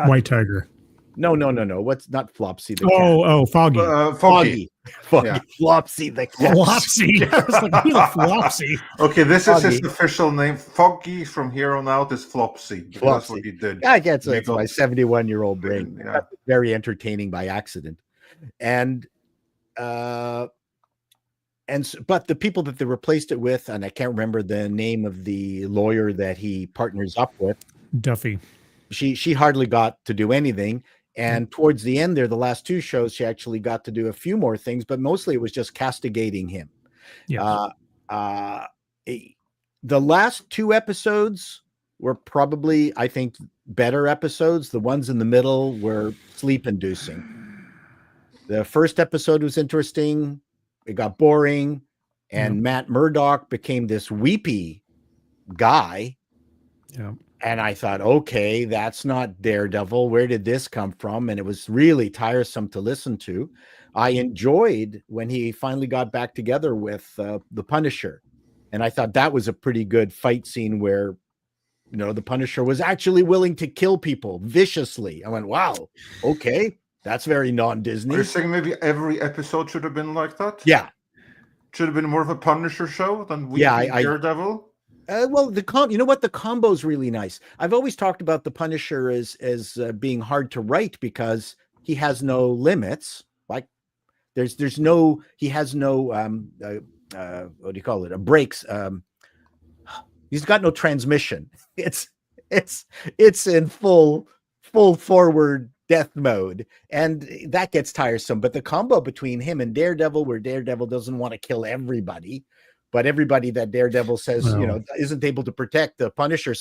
White Tiger. No. What's not Flopsy? The Foggy. Foggy. Yeah. Flopsy the cat. Flopsy. I was like, who the Flopsy? Okay, this Foggy. is his official name. Foggy from here on out is Flopsy. That's what he did. I guess it's my 71-year-old brain. Yeah. Very entertaining by accident. But the people that they replaced it with, and I can't remember the name of the lawyer that he partners up with. Duffy. She hardly got to do anything. And towards the end there, the last 2 shows, she actually got to do a few more things, but mostly it was just castigating him. Yeah. The last 2 episodes were probably, I think, better episodes. The ones in the middle were sleep-inducing. The first episode was interesting. It got boring. And Matt Murdock became this weepy guy. Yeah. And I thought, okay, that's not Daredevil. Where did this come from? And it was really tiresome to listen to. I enjoyed when he finally got back together with the Punisher. And I thought that was a pretty good fight scene where, the Punisher was actually willing to kill people viciously. I went, wow, okay, that's very non-Disney. Are you saying maybe every episode should have been like that? Yeah. Should have been more of a Punisher show than we Daredevil. Well, you know what? The combo's really nice. I've always talked about the Punisher as being hard to write because he has no limits. Like there's no, he has no what do you call it? Brakes. He's got no transmission. It's in full forward death mode, and that gets tiresome. But the combo between him and Daredevil, where Daredevil doesn't want to kill everybody, but everybody that Daredevil says, isn't able to protect, the Punisher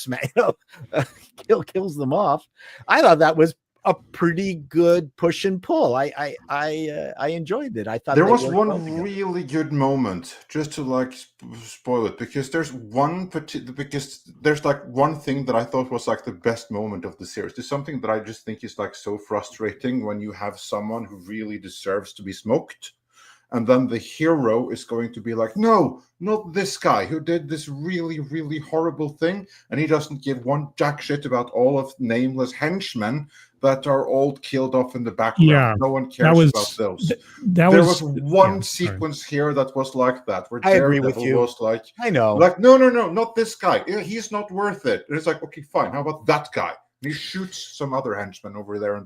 kills them off. I thought that was a pretty good push and pull. I enjoyed it. I thought there was one really good moment, just to like spoil it, because there's one thing that I thought was like the best moment of the series. There's something that I just think is like so frustrating when you have someone who really deserves to be smoked, and then the hero is going to be like, no, not this guy who did this really, really horrible thing. And he doesn't give one jack shit about all of nameless henchmen that are all killed off in the background. Yeah, no one cares about those. There was one sequence here that was like that, where Daredevil was like, I know. Like, no, not this guy. He's not worth it. And it's like, okay, fine. How about that guy? And he shoots some other henchman over there. And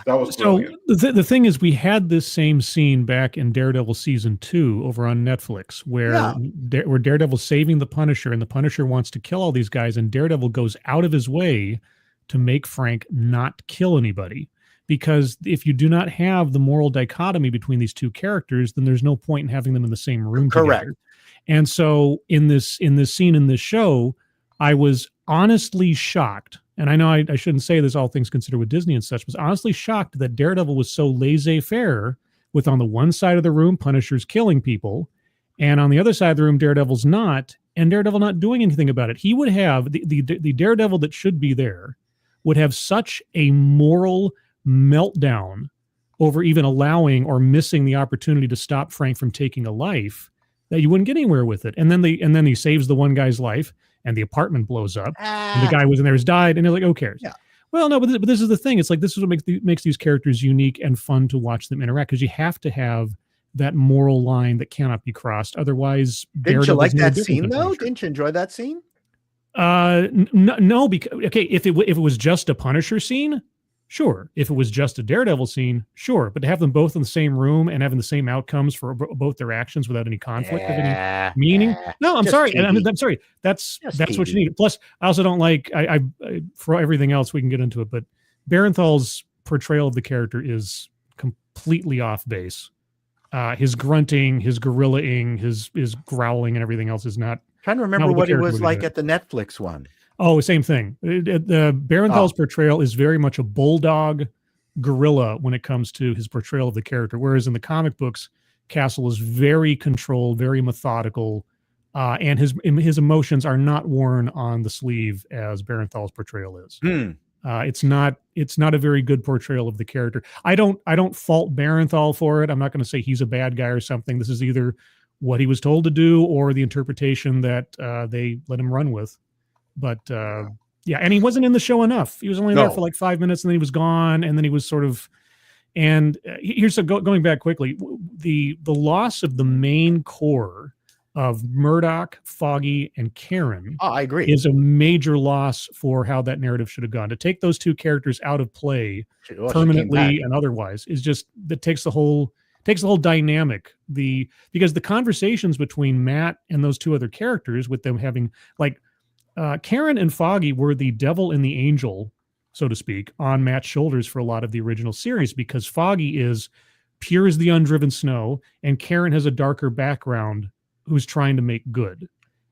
that was brilliant. So the thing is, we had this same scene back in Daredevil season 2 over on Netflix, where Daredevil's saving the Punisher, and the Punisher wants to kill all these guys, and Daredevil goes out of his way to make Frank not kill anybody. Because if you do not have the moral dichotomy between these two characters, then there's no point in having them in the same room together. And so in this scene in this show, I was honestly shocked. And I know I shouldn't say this, all things considered with Disney and such, was honestly shocked that Daredevil was so laissez-faire with, on the one side of the room, Punisher's killing people, and on the other side of the room, Daredevil's not, and Daredevil not doing anything about it. He would have, the Daredevil that should be there would have such a moral meltdown over even allowing or missing the opportunity to stop Frank from taking a life that you wouldn't get anywhere with it. And then he saves the one guy's life, and the apartment blows up, and the guy who was in there has died, and they're like, who cares? Yeah. Well, no, but this is the thing. It's like, this is what makes these characters unique and fun to watch them interact, because you have to have that moral line that cannot be crossed. Otherwise, didn't you like that scene though? Didn't you enjoy that scene? No, because if it was just a Punisher scene, sure. If it was just a Daredevil scene, sure. But to have them both in the same room and having the same outcomes for both their actions without any conflict of any meaning, no, I'm sorry. I'm sorry. That's what you need. Plus, I also don't like. I for everything else we can get into it, but Barenthal's portrayal of the character is completely off base. His grunting, his gorillaing, his growling, and everything else is not. Trying to remember what it was like at the Netflix one. Oh, same thing. The Barenthal's portrayal is very much a bulldog gorilla when it comes to his portrayal of the character. Whereas in the comic books, Castle is very controlled, very methodical, and his emotions are not worn on the sleeve as Barenthal's portrayal is. It's not a very good portrayal of the character. I don't fault Barenthal for it. I'm not going to say he's a bad guy or something. This is either what he was told to do or the interpretation that they let him run with. But yeah, and he wasn't in the show enough. He was only there for like 5 minutes, and then he was gone, and then he was sort of. And here's going back quickly, the loss of the main core of Murdoch, Foggy, and Karen. I agree. Is a major loss for how that narrative should have gone. To take those two characters out of play permanently and otherwise is just that takes the whole dynamic. Because the conversations between Matt and those two other characters, with them having like. Karen and Foggy were the devil and the angel, so to speak, on Matt's shoulders for a lot of the original series, because Foggy is pure as the undriven snow, and Karen has a darker background who's trying to make good.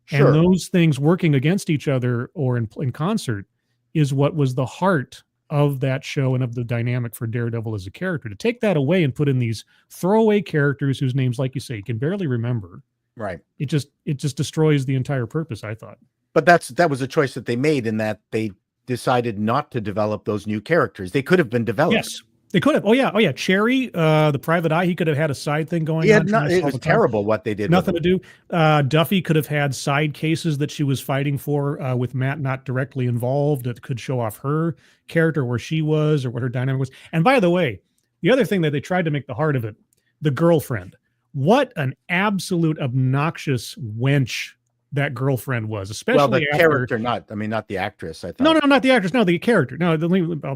Sure. And those things working against each other or in concert is what was the heart of that show and of the dynamic for Daredevil as a character. To take that away and put in these throwaway characters whose names, like you say, you can barely remember. Right. It just destroys the entire purpose, I thought. But that was a choice that they made, in that they decided not to develop those new characters. They could have been developed. Yes, they could have. Oh yeah. Cherry, the private eye, he could have had a side thing going on. It was terrible what they did. Nothing to do. Duffy could have had side cases that she was fighting for with Matt not directly involved, that could show off her character, where she was or what her dynamic was. And by the way, the other thing that they tried to make the heart of it, the girlfriend. what an absolute obnoxious wench that girlfriend was, especially Well, the after, character, not the actress. I thought. No, not the actress. No, the character. No,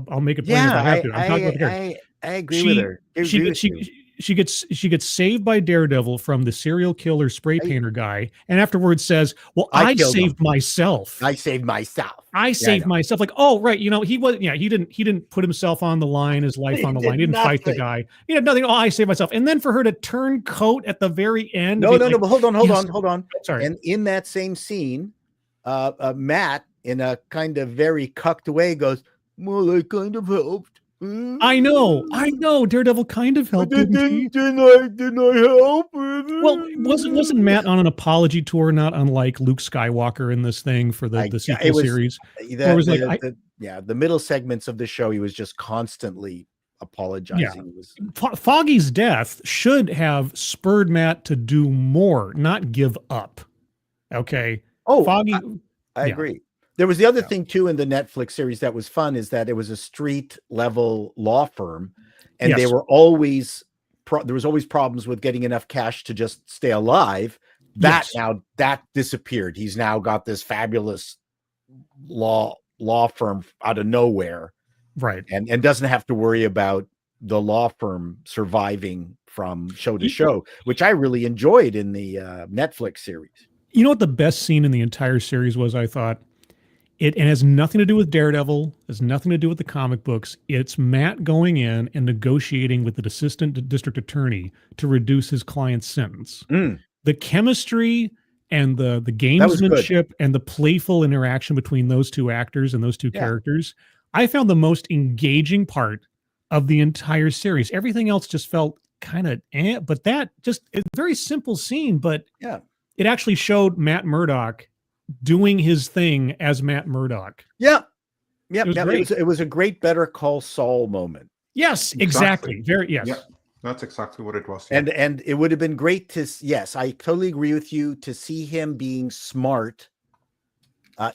I'll make it plain if I have to. I'm talking about the character. I agree with her. She gets saved by Daredevil from the serial killer spray painter guy, and afterwards says, "Well, I saved myself. I saved myself. I saved myself." Like, oh, right, he was. Yeah, he didn't put himself on the line, his life on the line. He didn't fight the guy. He had nothing. Oh, I saved myself. And then for her to turn coat at the very end. No. But hold on. Sorry. And in that same scene, Matt, in a kind of very cucked way, goes, "Well, I kind of helped." I know. Daredevil kind of helped. Didn't I help? Well, wasn't Matt on an apology tour, not unlike Luke Skywalker in this thing for the sequel series? The middle segments of the show, he was just constantly apologizing. Yeah. Foggy's death should have spurred Matt to do more, not give up. Okay. Oh, Foggy. I agree. There was the other thing too in the Netflix series that was fun is that it was a street level law firm, and they were always there was always problems with getting enough cash to just stay alive. That disappeared. He's now got this fabulous law firm out of nowhere, right? And doesn't have to worry about the law firm surviving from show to show, which I really enjoyed in the Netflix series. You know what the best scene in the entire series was? I thought. It has nothing to do with Daredevil. Has nothing to do with the comic books. It's Matt going in and negotiating with the assistant district attorney to reduce his client's sentence. The chemistry and the gamesmanship and the playful interaction between those two actors and those two characters, I found the most engaging part of the entire series. Everything else just felt kind of but that just it's a very simple scene, but it actually showed Matt Murdock doing his thing as Matt Murdock. It was a great Better Call Saul moment. Yes, exactly. That's exactly what it was. And it would have been great to I totally agree with you to see him being smart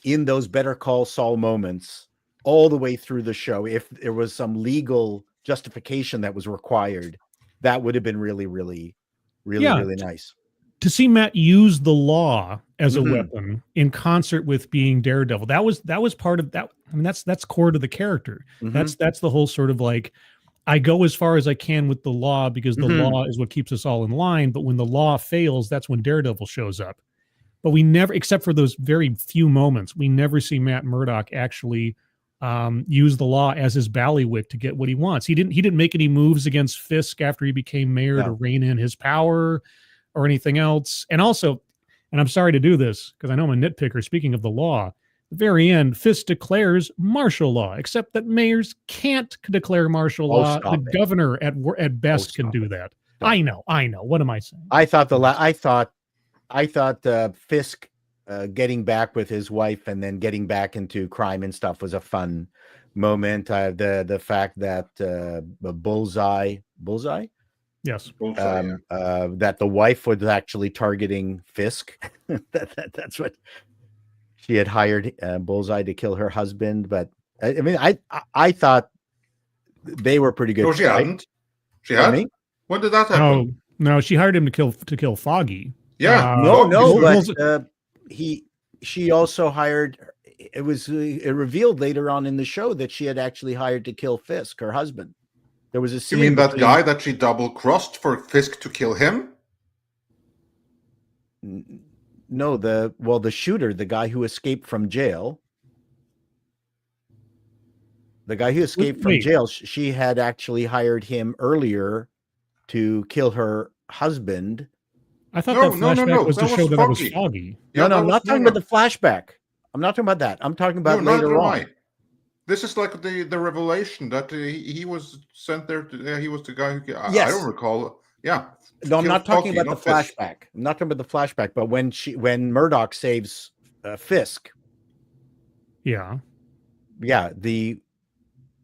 in those Better Call Saul moments all the way through the show. If there was some legal justification that was required, that would have been really, really, really, really nice. To see Matt use the law as a weapon in concert with being Daredevil, that was part of that. I mean, that's core to the character. That's the whole sort of like, I go as far as I can with the law because the law is what keeps us all in line. But when the law fails, that's when Daredevil shows up. But we never, except for those very few moments, we never see Matt Murdock actually use the law as his ballywick to get what he wants. He didn't make any moves against Fisk after he became mayor to rein in his power or anything else. And also, and I'm sorry to do this because I know I'm a nitpicker, speaking of the law, at the very end, Fisk declares martial law, except that mayors can't declare martial law. The governor at best can do that. I know. What am I saying? I thought Fisk getting back with his wife and then getting back into crime and stuff was a fun moment. The fact that Bullseye? Yes. That the wife was actually targeting Fisk. That's what she had hired Bullseye to kill her husband. But I mean, I thought they were pretty good. No, she hadn't. She had. Me? When did that happen? No, she hired him to kill Foggy. Yeah. But she also hired. It revealed later on in the show that she had actually hired to kill Fisk, her husband. There was a scene. You mean that guy that she double-crossed for Fisk to kill him? No, the shooter, the guy who escaped from jail. The guy who escaped from jail, she had actually hired him earlier to kill her husband. I thought that flashback was to show that it was Foggy. No, I'm not talking about the flashback. I'm not talking about that. I'm talking about later on. This is like the revelation that he was sent there. He was the guy who. I don't recall. Yeah. No, I'm not talking about the flashback. I'm not talking about the flashback. But when Murdock saves Fisk. Yeah.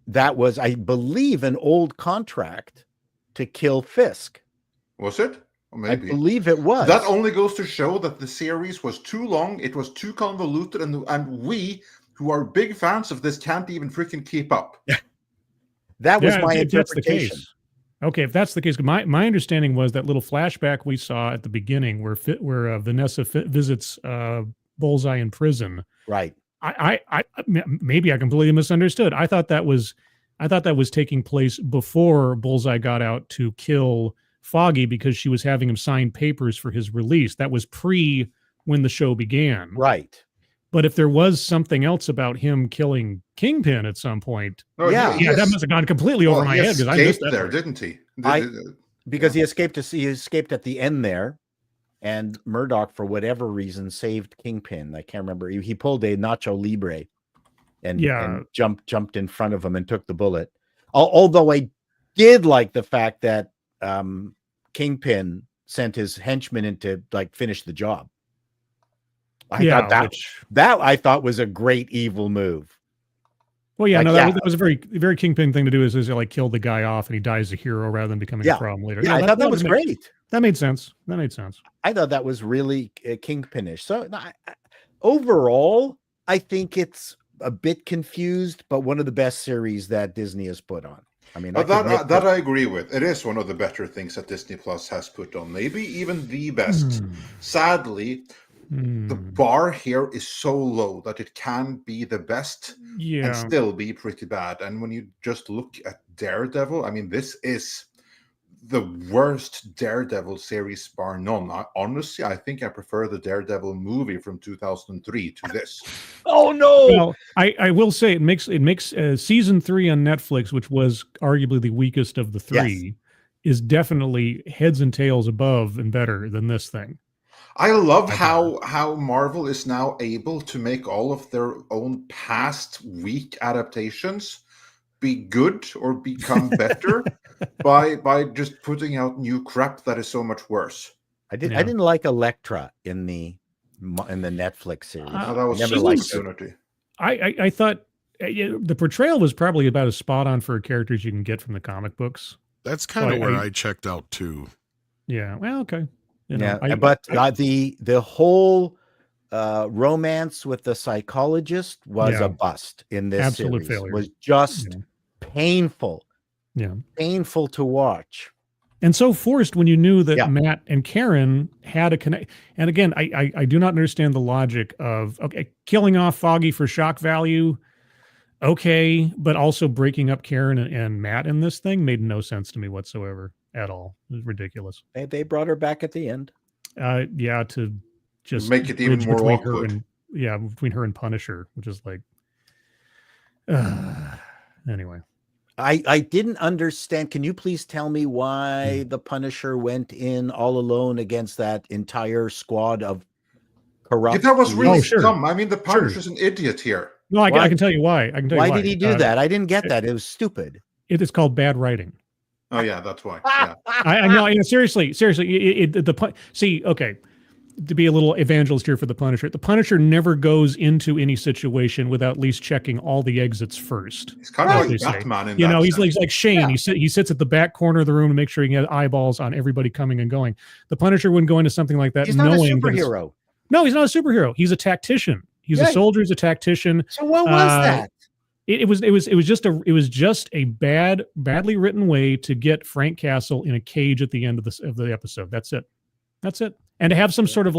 That was, I believe, an old contract to kill Fisk. Was it? Or maybe. I believe it was. That only goes to show that the series was too long. It was too convoluted, and we, who are big fans of this, can't even freaking keep up. That was my interpretation. Okay, if that's the case, my understanding was that little flashback we saw at the beginning where Vanessa visits Bullseye in prison. Right. I maybe I completely misunderstood. I thought that was taking place before Bullseye got out to kill Foggy because she was having him sign papers for his release. That was pre when the show began. Right. But if there was something else about him killing Kingpin at some point, that must have gone completely over my head because I missed that there, part. didn't he? Because he escaped at the end there, and Murdoch, for whatever reason, saved Kingpin. I can't remember. He pulled a Nacho Libre and jumped in front of him and took the bullet. Although I did like the fact that Kingpin sent his henchmen in to finish the job. I thought was a great evil move. Well, yeah, that was a very, very Kingpin thing to do. Is kill the guy off and he dies a hero rather than becoming a problem later. Yeah, I thought that was great. That made sense. I thought that was really Kingpinish. So overall, I think it's a bit confused, but one of the best series that Disney has put on. I mean, that I agree with. It is one of the better things that Disney Plus has put on. Maybe even the best. Sadly, the bar here is so low that it can be the best and still be pretty bad. And when you just look at Daredevil, I mean, this is the worst Daredevil series bar none. Honestly, I think I prefer the Daredevil movie from 2003 to this. Oh no! Well, I will say it makes season 3 on Netflix, which was arguably the weakest of the three, is definitely heads and tails above and better than this thing. I love how Marvel is now able to make all of their own past weak adaptations be good or become better by just putting out new crap that is so much worse. I didn't like Elektra in the Netflix series. That was never liked opportunity. I thought the portrayal was probably about as spot on for characters you can get from the comic books. That's kind of where I checked out too. Yeah. Well, okay. The whole romance with the psychologist was a bust in this absolute series. Failure. Was just painful. Yeah, painful to watch, and so forced when you knew that Matt and Karen had a connect. And again, I do not understand the logic of killing off Foggy for shock value, but also breaking up Karen and Matt in this thing made no sense to me whatsoever. At all. It was ridiculous. They brought her back at the end. To just make it even more awkward. Between her and Punisher, which is anyway. I didn't understand. Can you please tell me why the Punisher went in all alone against that entire squad of corrupt? That was really dumb. I mean, the Punisher's an idiot here. No, I can tell you why. Why did he do that? I didn't get that. It was stupid. It is called bad writing. Oh yeah, that's why. Yeah. I know. Seriously. To be a little evangelist here for the Punisher, the Punisher never goes into any situation without at least checking all the exits first. He's kind of like Batman in that he's like Shane. Yeah. He sits at the back corner of the room to make sure he has eyeballs on everybody coming and going. The Punisher wouldn't go into something like that. He's not a superhero. No, he's not a superhero. He's a tactician. He's a soldier. He's a tactician. So what was that? It was just a badly written way to get Frank Castle in a cage at the end of the episode. That's it. And to have some sort of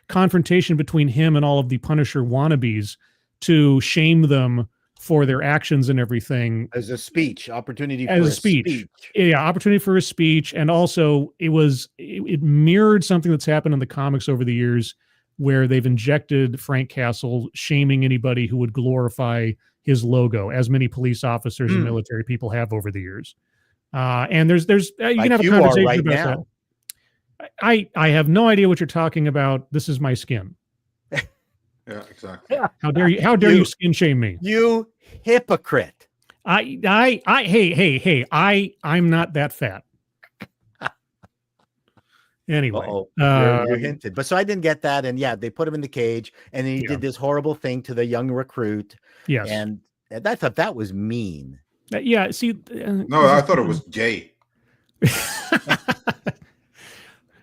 confrontation between him and all of the Punisher wannabes to shame them for their actions and everything as a speech opportunity. Yeah, opportunity for a speech, and also it mirrored something that's happened in the comics over the years, where they've injected Frank Castle shaming anybody who would glorify his logo, as many police officers and military people have over the years. And there's you can have a conversation about that. I have no idea what you're talking about. This is my skin. Yeah, exactly. How dare you skin shame me? You hypocrite. I'm not that fat. Anyway, you hinted, but so I didn't get that. And they put him in the cage, and then he did this horrible thing to the young recruit. Yes, and I thought that was mean. See, no, I thought it was gay.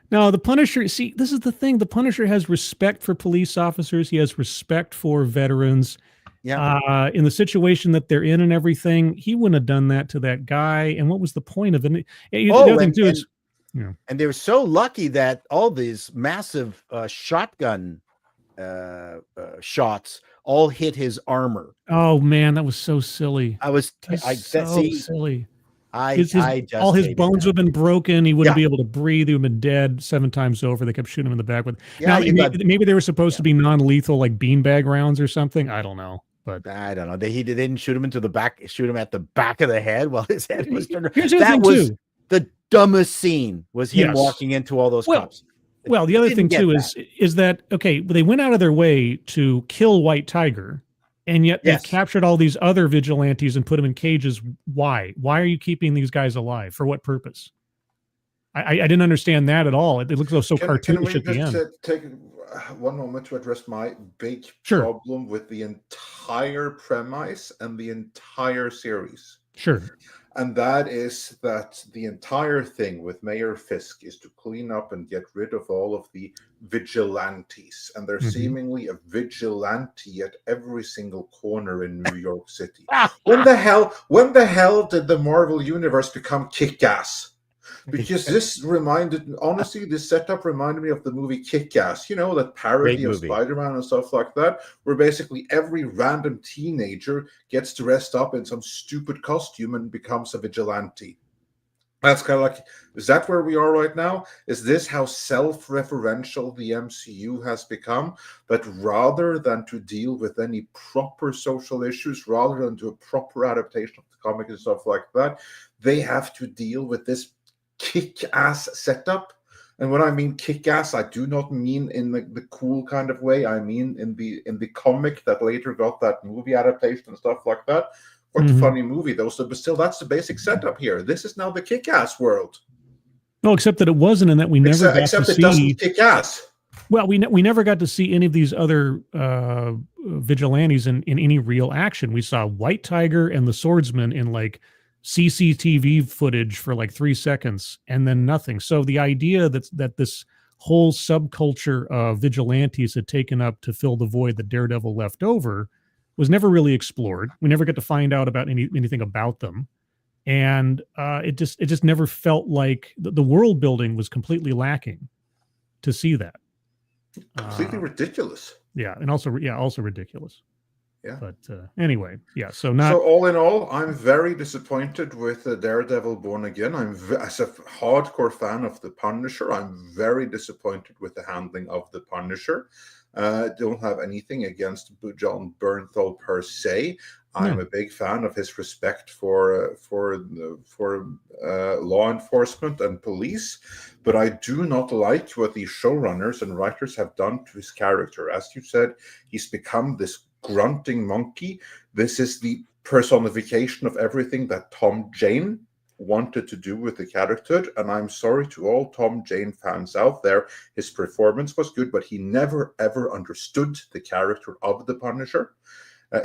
No, the Punisher. See, this is the thing. The Punisher has respect for police officers. He has respect for veterans. In the situation that they're in and everything, he wouldn't have done that to that guy. And what was the point of it? The other thing too is, and they were so lucky that all these massive shotgun shots all hit his armor. Oh man, that was so silly. Silly. All his bones would have been broken. He wouldn't be able to breathe. He would have been dead 7 times over. They kept shooting him in the back with. Now, maybe they were supposed to be non-lethal, like beanbag rounds or something. I don't know, but I don't know. They didn't shoot him into the back. Shoot him at the back of the head while his head was turned. That was the dumbest scene. Was him walking into all those cops. Well, the other thing too is that okay? They went out of their way to kill White Tiger. And yet they captured all these other vigilantes and put them in cages. Why? Why are you keeping these guys alive? For what purpose? I didn't understand that at all. It looks so cartoonish at the end. Take one moment to address my big problem with the entire premise and the entire series. Sure. And that is that the entire thing with Mayor Fisk is to clean up and get rid of all of the vigilantes. And there's seemingly a vigilante at every single corner in New York City. When the hell did the Marvel Universe become Kick-Ass? Because this setup reminded me of the movie Kick-Ass, that parody of Spider-Man and stuff like that, where basically every random teenager gets dressed up in some stupid costume and becomes a vigilante. That's kind of like, is that where we are right now? Is this how self-referential the MCU has become? That rather than to deal with any proper social issues, rather than do a proper adaptation of the comic and stuff like that, they have to deal with this kick-ass setup. And when I mean kick-ass, I do not mean in the cool kind of way. I mean in the comic that later got that movie adaptation and stuff like that. What a funny movie though. So, but still, that's the basic setup here. This is now the kick-ass world. No, except that it wasn't, and that we never got to see. It doesn't kick ass. Well, we never got to see any of these other vigilantes in any real action. We saw White Tiger and the Swordsman in like CCTV footage for like 3 seconds, and then nothing. So the idea that this whole subculture of vigilantes had taken up to fill the void that Daredevil left over was never really explored. We never got to find out about anything about them. And it just never felt like the world building was completely lacking to see that. Completely ridiculous. Yeah, and also ridiculous. Yeah. But anyway, yeah. So all in all, I'm very disappointed with Daredevil Born Again. As a hardcore fan of the Punisher, I'm very disappointed with the handling of the Punisher. Don't have anything against John Bernthal per se. I'm a big fan of his respect for law enforcement and police, but I do not like what the showrunners and writers have done to his character. As you said, he's become this grunting monkey. This is the personification of everything that Tom Jane wanted to do with the character, and I'm sorry to all Tom Jane fans out there. His performance was good, but he never ever understood the character of the Punisher.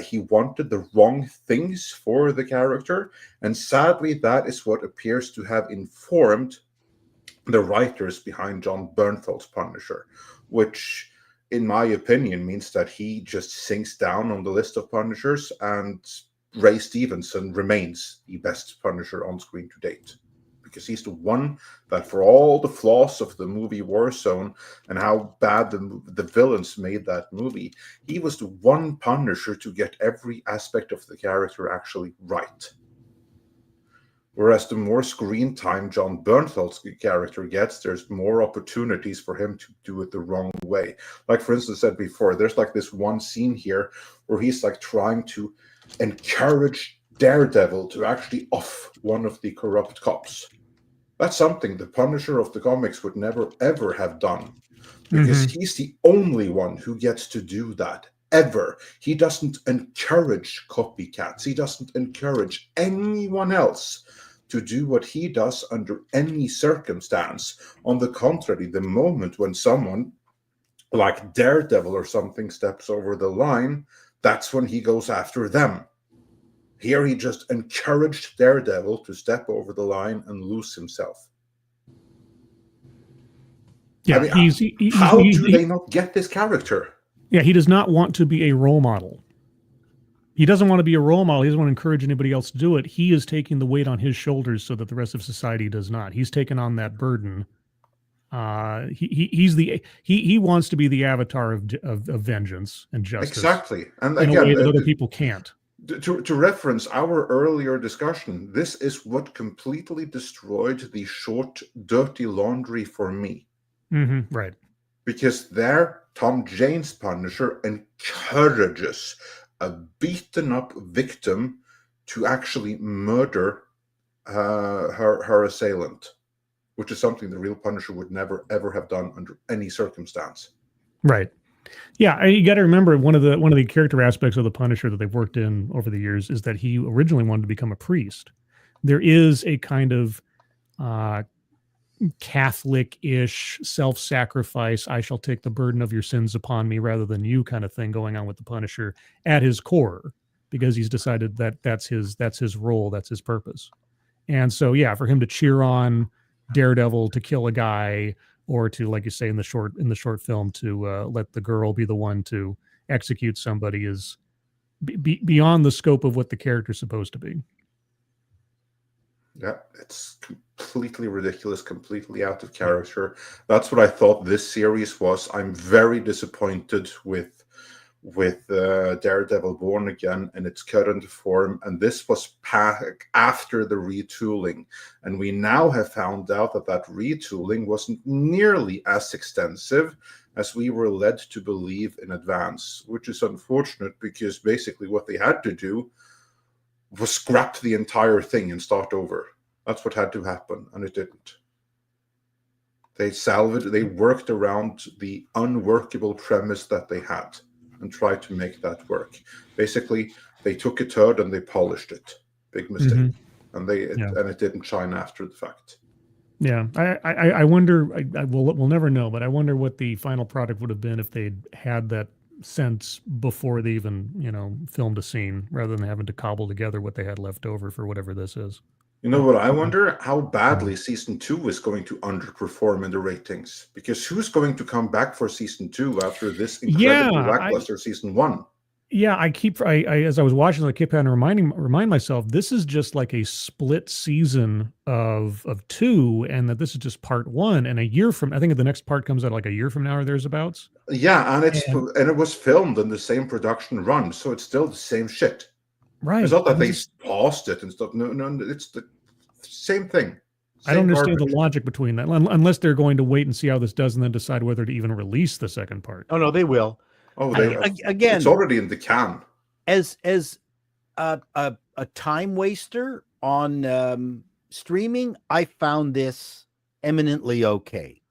He wanted the wrong things for the character, and sadly that is what appears to have informed the writers behind John Bernthal's Punisher, which in my opinion means that he just sinks down on the list of Punishers, and Ray Stevenson remains the best Punisher on screen to date, because he's the one that, for all the flaws of the movie Warzone and how bad the villains made that movie, he was the one Punisher to get every aspect of the character actually right. Whereas the more screen time John Bernthal's character gets, there's more opportunities for him to do it the wrong way. Like, for instance, I said before, there's like this one scene here where he's like trying to encourage Daredevil to actually off one of the corrupt cops. That's something the Punisher of the comics would never ever have done, because he's the only one who gets to do that ever. He doesn't encourage copycats. He doesn't encourage anyone else to do what he does under any circumstance. On the contrary, the moment when someone like Daredevil or something steps over the line, that's when he goes after them. Here he just encouraged Daredevil to step over the line and lose himself. Yeah, I mean, how do they not get this character? Yeah, he does not want to be a role model. He doesn't want to be a role model. He doesn't want to encourage anybody else to do it. He is taking the weight on his shoulders so that the rest of society does not. He's taken on that burden. He wants to be the avatar of vengeance and justice. Exactly. And in again, a way that other people can't. To reference our earlier discussion, this is what completely destroyed the short, dirty laundry for me. Mm-hmm, right. Because there, Tom Jane's Punisher encourages a beaten up victim to actually murder her assailant, which is something the real Punisher would never ever have done under any circumstance. Right. Yeah, you got to remember one of the character aspects of the Punisher that they've worked in over the years is that he originally wanted to become a priest. There is a kind of Catholic-ish self-sacrifice, I shall take the burden of your sins upon me rather than you kind of thing going on with the Punisher at his core, because he's decided that that's his role, that's his purpose. And so, yeah, for him to cheer on Daredevil to kill a guy, or to, like you say in the short film, to let the girl be the one to execute somebody is beyond the scope of what the character's supposed to be. Yeah, it's completely ridiculous, completely out of character. That's what I thought this series was. I'm very disappointed with Daredevil Born Again in its current form, and this was after the retooling, and we now have found out that retooling wasn't nearly as extensive as we were led to believe in advance, which is unfortunate, because basically what they had to do was scrap the entire thing and start over. That's what had to happen, and it didn't. They worked around the unworkable premise that they had and tried to make that work. Basically, they took a turd and they polished it. Big mistake. Mm-hmm. And it didn't shine after the fact. Yeah, I wonder. We'll never know, but I wonder what the final product would have been if they'd had that sense before they even filmed a scene, rather than having to cobble together what they had left over for whatever this is. You know what I wonder? How badly season 2 is going to underperform in the ratings. Because who's going to come back for season 2 after this incredibly lackluster season 1? Yeah, as I was watching, I kept on remind myself, this is just like a split season of 2, and that this is just part 1. And a year from, I think the next part comes out like a year from now or thereabouts. Yeah, and it was filmed in the same production run, so it's still the same shit. Right. It's not that they paused it and stuff. No, it's the same thing. I don't understand the logic between that, unless they're going to wait and see how this does and then decide whether to even release the second part. Oh, no, they will. Oh, again, it's already in the can. As a time waster on streaming, I found this eminently okay.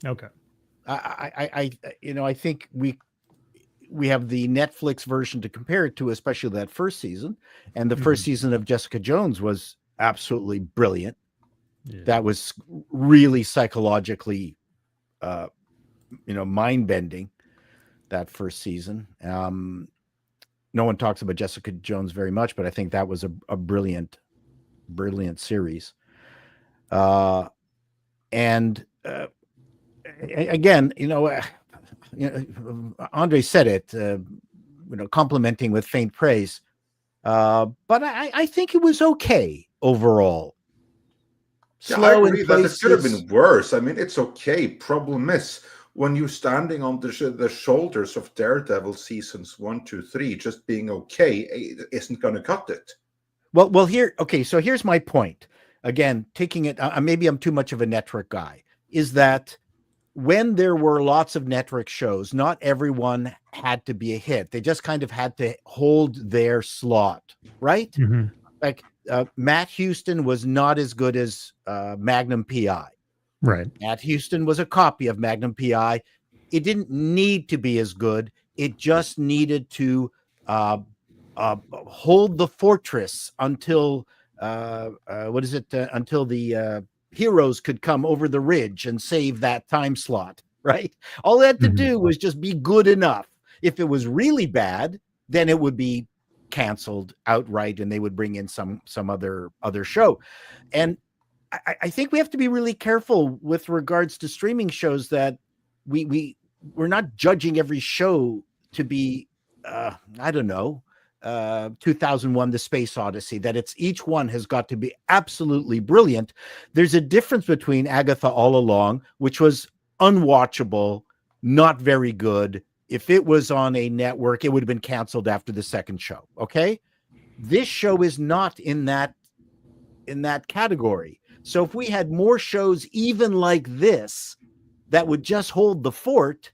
Okay. I think we have the Netflix version to compare it to, especially that first season. And the first season of Jessica Jones was absolutely brilliant. Yeah. That was really psychologically, mind-bending, that first season. No one talks about Jessica Jones very much, but I think that was a brilliant series. And again, Andre said it, complimenting with faint praise. But I think it was okay overall. Yeah, I agree that it could have been worse. I mean, it's okay. Problem is, when you're standing on the shoulders of Daredevil seasons 1, 2, 3, just being okay isn't going to cut it. Well, so here's my point. Again, taking it, maybe I'm too much of a network guy, is that when there were lots of network shows, not everyone had to be a hit. They just kind of had to hold their slot, right? Mm-hmm. Like Matt Houston was not as good as Magnum PI. Right. Matt Houston was a copy of Magnum PI. It didn't need to be as good. It just needed to hold the fortress until until the heroes could come over the ridge and save that time slot, right? All they had to do was just be good enough. If it was really bad, then it would be canceled outright and they would bring in some other show. And I think we have to be really careful with regards to streaming shows that we're not judging every show to be, 2001 The Space Odyssey, that it's each one has got to be absolutely brilliant. There's a difference between Agatha All Along, which was unwatchable, not very good. If it was on a network, it would have been canceled after the second show. Okay. This show is not in that category. So if we had more shows even like this that would just hold the fort,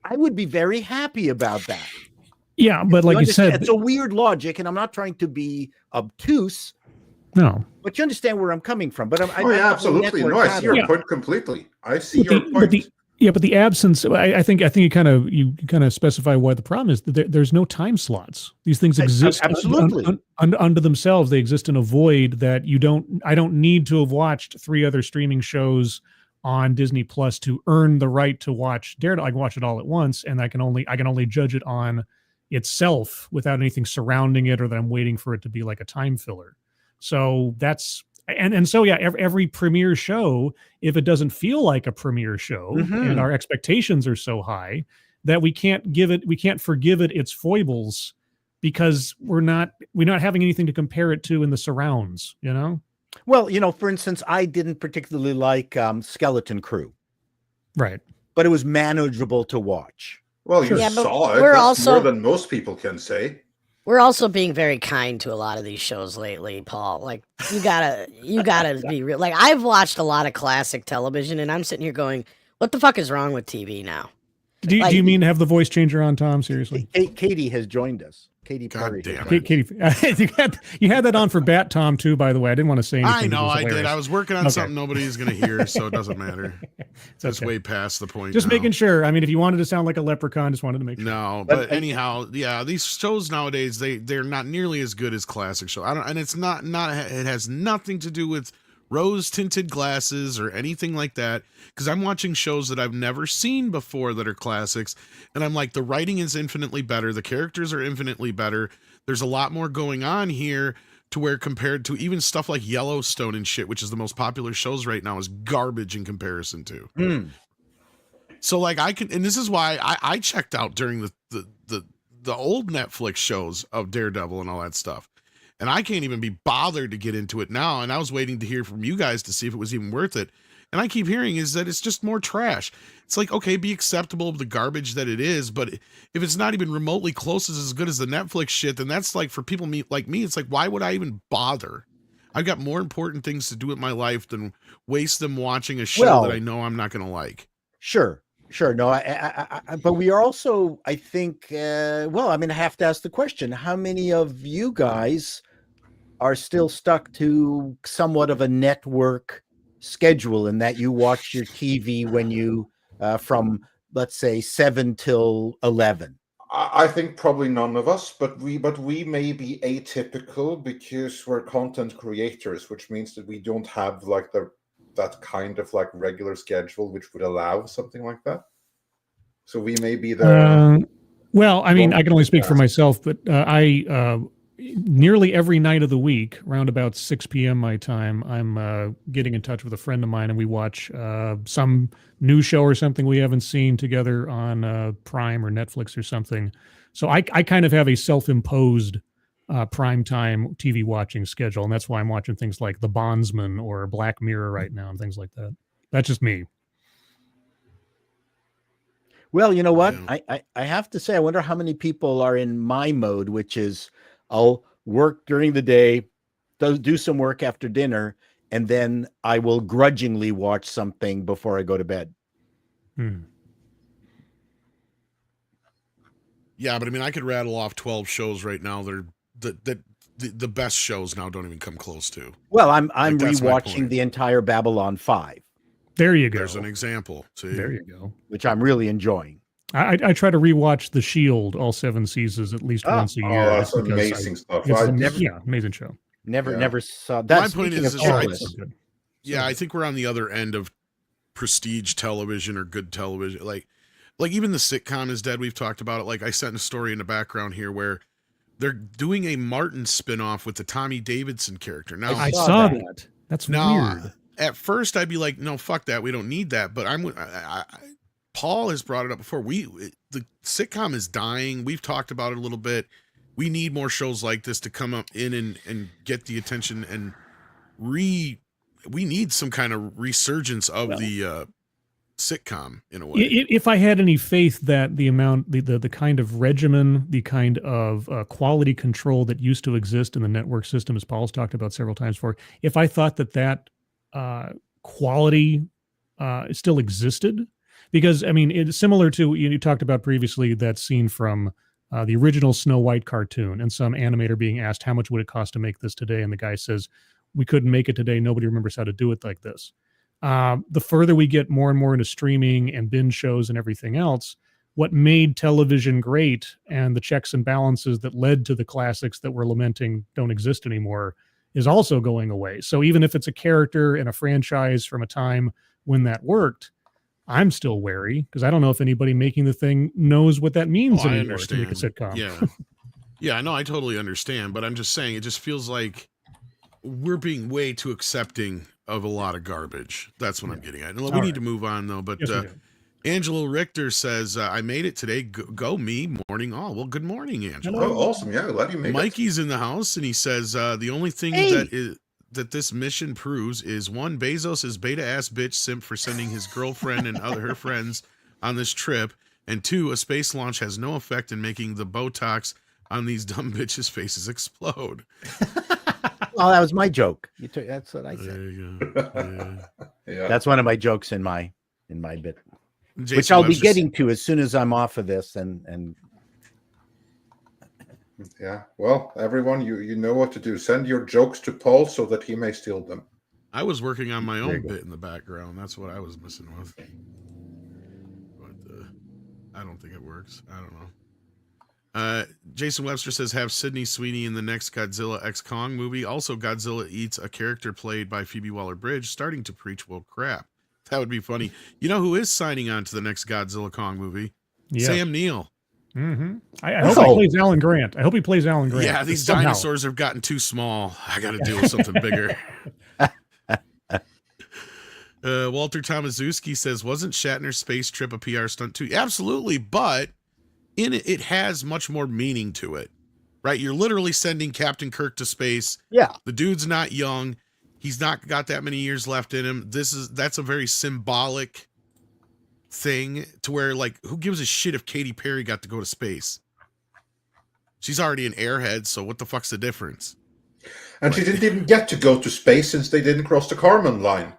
I would be very happy about that. Yeah, but like you said, it's a weird logic, and I'm not trying to be obtuse. No, but you understand where I'm coming from. But absolutely. No, I see your point completely. I see your point. But the absence, I think you kind of specify why the problem is that there's no time slots. These things exist absolutely unto themselves. They exist in a void that I don't need to have watched 3 other streaming shows on Disney Plus to earn the right to watch Daredevil. I can watch it all at once, and I can only judge it on itself without anything surrounding it, or that I'm waiting for it to be like a time filler. So that's. And so, yeah, every premiere show, if it doesn't feel like a premiere show, and our expectations are so high that we can't forgive it its foibles, because we're not having anything to compare it to in the surrounds, you know? Well, for instance, I didn't particularly like Skeleton Crew. Right. But it was manageable to watch. Well, you saw it. That's more than most people can say. We're also being very kind to a lot of these shows lately, Paul. Like, you gotta be real. Like, I've watched a lot of classic television, and I'm sitting here going, what the fuck is wrong with TV now? Do you mean to have the voice changer on, Tom? Seriously? Katie has joined us. Katie Perry. Katie, you had that on for Bat Tom too, by the way. I didn't want to say anything. I know, I did. I was working on something nobody's going to hear, so it doesn't matter. It's way past the point. Just making sure. I mean, if you wanted to sound like a leprechaun, just wanted to make sure. No, but anyhow, yeah, these shows nowadays, they're not nearly as good as classic shows. And it's not. It has nothing to do with rose-tinted glasses or anything like that, because I'm watching shows that I've never seen before that are classics, and I'm like, the writing is infinitely better, the characters are infinitely better, there's a lot more going on here, to where compared to even stuff like Yellowstone and shit, which is the most popular shows right now, is garbage in comparison to. So like and this is why I checked out during the old Netflix shows of Daredevil and all that stuff. And I can't even be bothered to get into it now. And I was waiting to hear from you guys to see if it was even worth it. And I keep hearing is that it's just more trash. It's like, okay, be acceptable of the garbage that it is. But if it's not even remotely close as good as the Netflix shit, then that's like, for people like me, it's like, why would I even bother? I've got more important things to do with my life than waste them watching a show that I know I'm not going to like. Sure. No, but we are also, I think, I have to ask the question, how many of you guys are still stuck to somewhat of a network schedule, in that you watch your TV when you from, let's say, 7 till 11? I think probably none of us, but we may be atypical because we're content creators, which means that we don't have like that kind of like regular schedule which would allow something like that. So we may be there. Well, I mean, I can only speak for myself, but I nearly every night of the week, around about 6 p.m. my time, I'm getting in touch with a friend of mine, and we watch some new show or something we haven't seen together on Prime or Netflix or something. So I kind of have a self-imposed primetime TV watching schedule, and that's why I'm watching things like The Bondsman or Black Mirror right now and things like that. That's just me. Well, you know what? I have to say, I wonder how many people are in my mode, which is I'll work during the day, do some work after dinner, and then I will grudgingly watch something before I go to bed. Yeah, but I mean, I could rattle off 12 shows right now. The best shows now don't even come close to. Well, I'm rewatching the entire Babylon 5. There you go. There's an example. See? There you go. Which I'm really enjoying. I try to rewatch The Shield all 7 seasons at least once a year. Oh, that's amazing stuff. Amazing show. Never saw that. My point is I think we're on the other end of prestige television or good television. Like even the sitcom is dead. We've talked about it. Like I sent a story in the background here where they're doing a Martin spinoff with the Tommy Davidson character. Now I saw that. That's weird. At first, I'd be like, "No, fuck that. We don't need that." But Paul has brought it up before. The sitcom is dying. We've talked about it a little bit. we need more shows like this to come up in and get the attention and we need some kind of resurgence of the sitcom in a way. If I had any faith that the kind of regimen, the kind of quality control that used to exist in the network system, as Paul's talked about several times before, if I thought that quality still existed, because I mean, it's similar to you talked about previously that scene from the original Snow White cartoon, and some animator being asked how much would it cost to make this today, and the guy says, "We couldn't make it today. Nobody remembers how to do it like this." The further we get more and more into streaming and binge shows and everything else, what made television great and the checks and balances that led to the classics that we're lamenting don't exist anymore is also going away. So even if it's a character in a franchise from a time when that worked, I'm still wary because I don't know if anybody making the thing knows what that means anymore to make a sitcom. Yeah. Yeah, no, I totally understand, but I'm just saying it just feels like we're being way too accepting of a lot of garbage. That's what I'm getting at. We need to move on though, but Angelo Richter says, I made it today. Go me, morning all. Well, good morning, Angelo. Oh, awesome. Yeah, glad you made Mikey's in the house, and he says, the only thing that this mission proves is, one, Bezos is beta-ass bitch simp for sending his girlfriend and her friends on this trip, and two, a space launch has no effect in making the Botox on these dumb bitches' faces explode. Well, that was my joke. That's what I said. There you go. Yeah. That's one of my jokes in my bit. Jason which I'll be Webster getting to as soon as I'm off of this. And yeah, well, everyone, you know what to do. Send your jokes to Paul so that he may steal them. I was working on my own bit in the background. That's what I was messing with. But I don't think it works. I don't know. Jason Webster says, have Sydney Sweeney in the next Godzilla X Kong movie. Also, Godzilla eats a character played by Phoebe Waller-Bridge, starting to preach woke crap. That would be funny. You know who is signing on to the next Godzilla Kong movie? Yeah. Sam Neill. Mm-hmm. I hope he plays Alan Grant. I hope he plays Alan Grant. Yeah, these dinosaurs have gotten too small. I got to deal with something bigger. Walter Tomaszewski says, wasn't Shatner's space trip a PR stunt too? Absolutely, but in it has much more meaning to it, right? You're literally sending Captain Kirk to space. Yeah. The dude's not young. He's not got that many years left in him. That's a very symbolic thing to where, like, who gives a shit if Katy Perry got to go to space? She's already an airhead, so what the fuck's the difference? And she didn't even get to go to space since they didn't cross the Kármán line.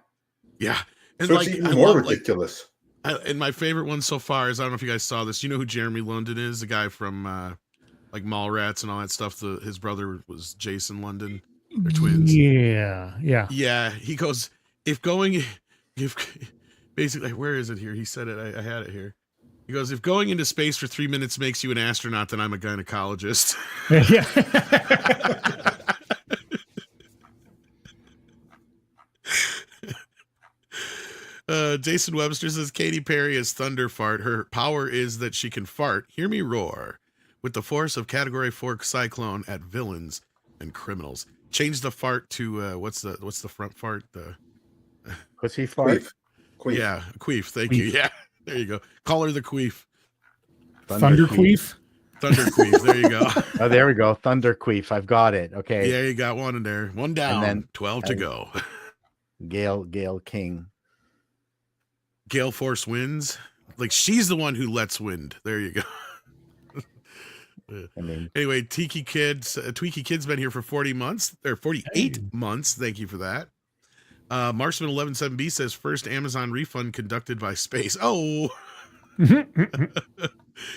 Yeah. And so it's even more ridiculous. And my favorite one so far is, I don't know if you guys saw this. You know who Jeremy London is? The guy from like Mallrats and all that stuff. His brother was Jason London. They're twins. Yeah. He goes, basically, where is it here? He said it. I had it here. He goes, if going into space for 3 minutes makes you an astronaut, then I'm a gynecologist. Jason Webster says, Katy Perry is thunder fart. Her power is that she can fart. Hear me roar. With the force of Category 4 cyclone at villains and criminals. Change the fart to what's the front fart? The pussy fart. Queef. Yeah, queef. Thank you. Yeah, there you go. Call her the queef. Thunder queef. Thunder queef. There you go. Oh, there we go. Thunder queef. I've got it. Okay. Yeah, you got one in there. One down. And then 12 to go. Gail King. Gale Force wins. Like, she's the one who lets wind. There you go. Anyway, Tweaky Kid's been here for 40 months or 48 months. Thank you for that. Marksman 117B says, first Amazon refund conducted by Space. Oh,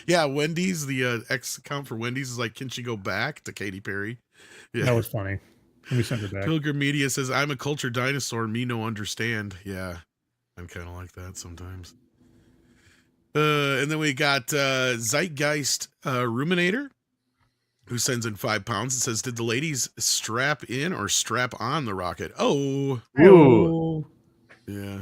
yeah. Wendy's, the X account for Wendy's is like, can she go back to Katy Perry? Yeah, that was funny. Let me send her back. Pilgrim Media says, I'm a culture dinosaur. Me no understand. Yeah, I'm kind of like that sometimes. And then we got Zeitgeist Ruminator, who sends in £5 and says, did the ladies strap in or strap on the rocket? Oh. Yeah.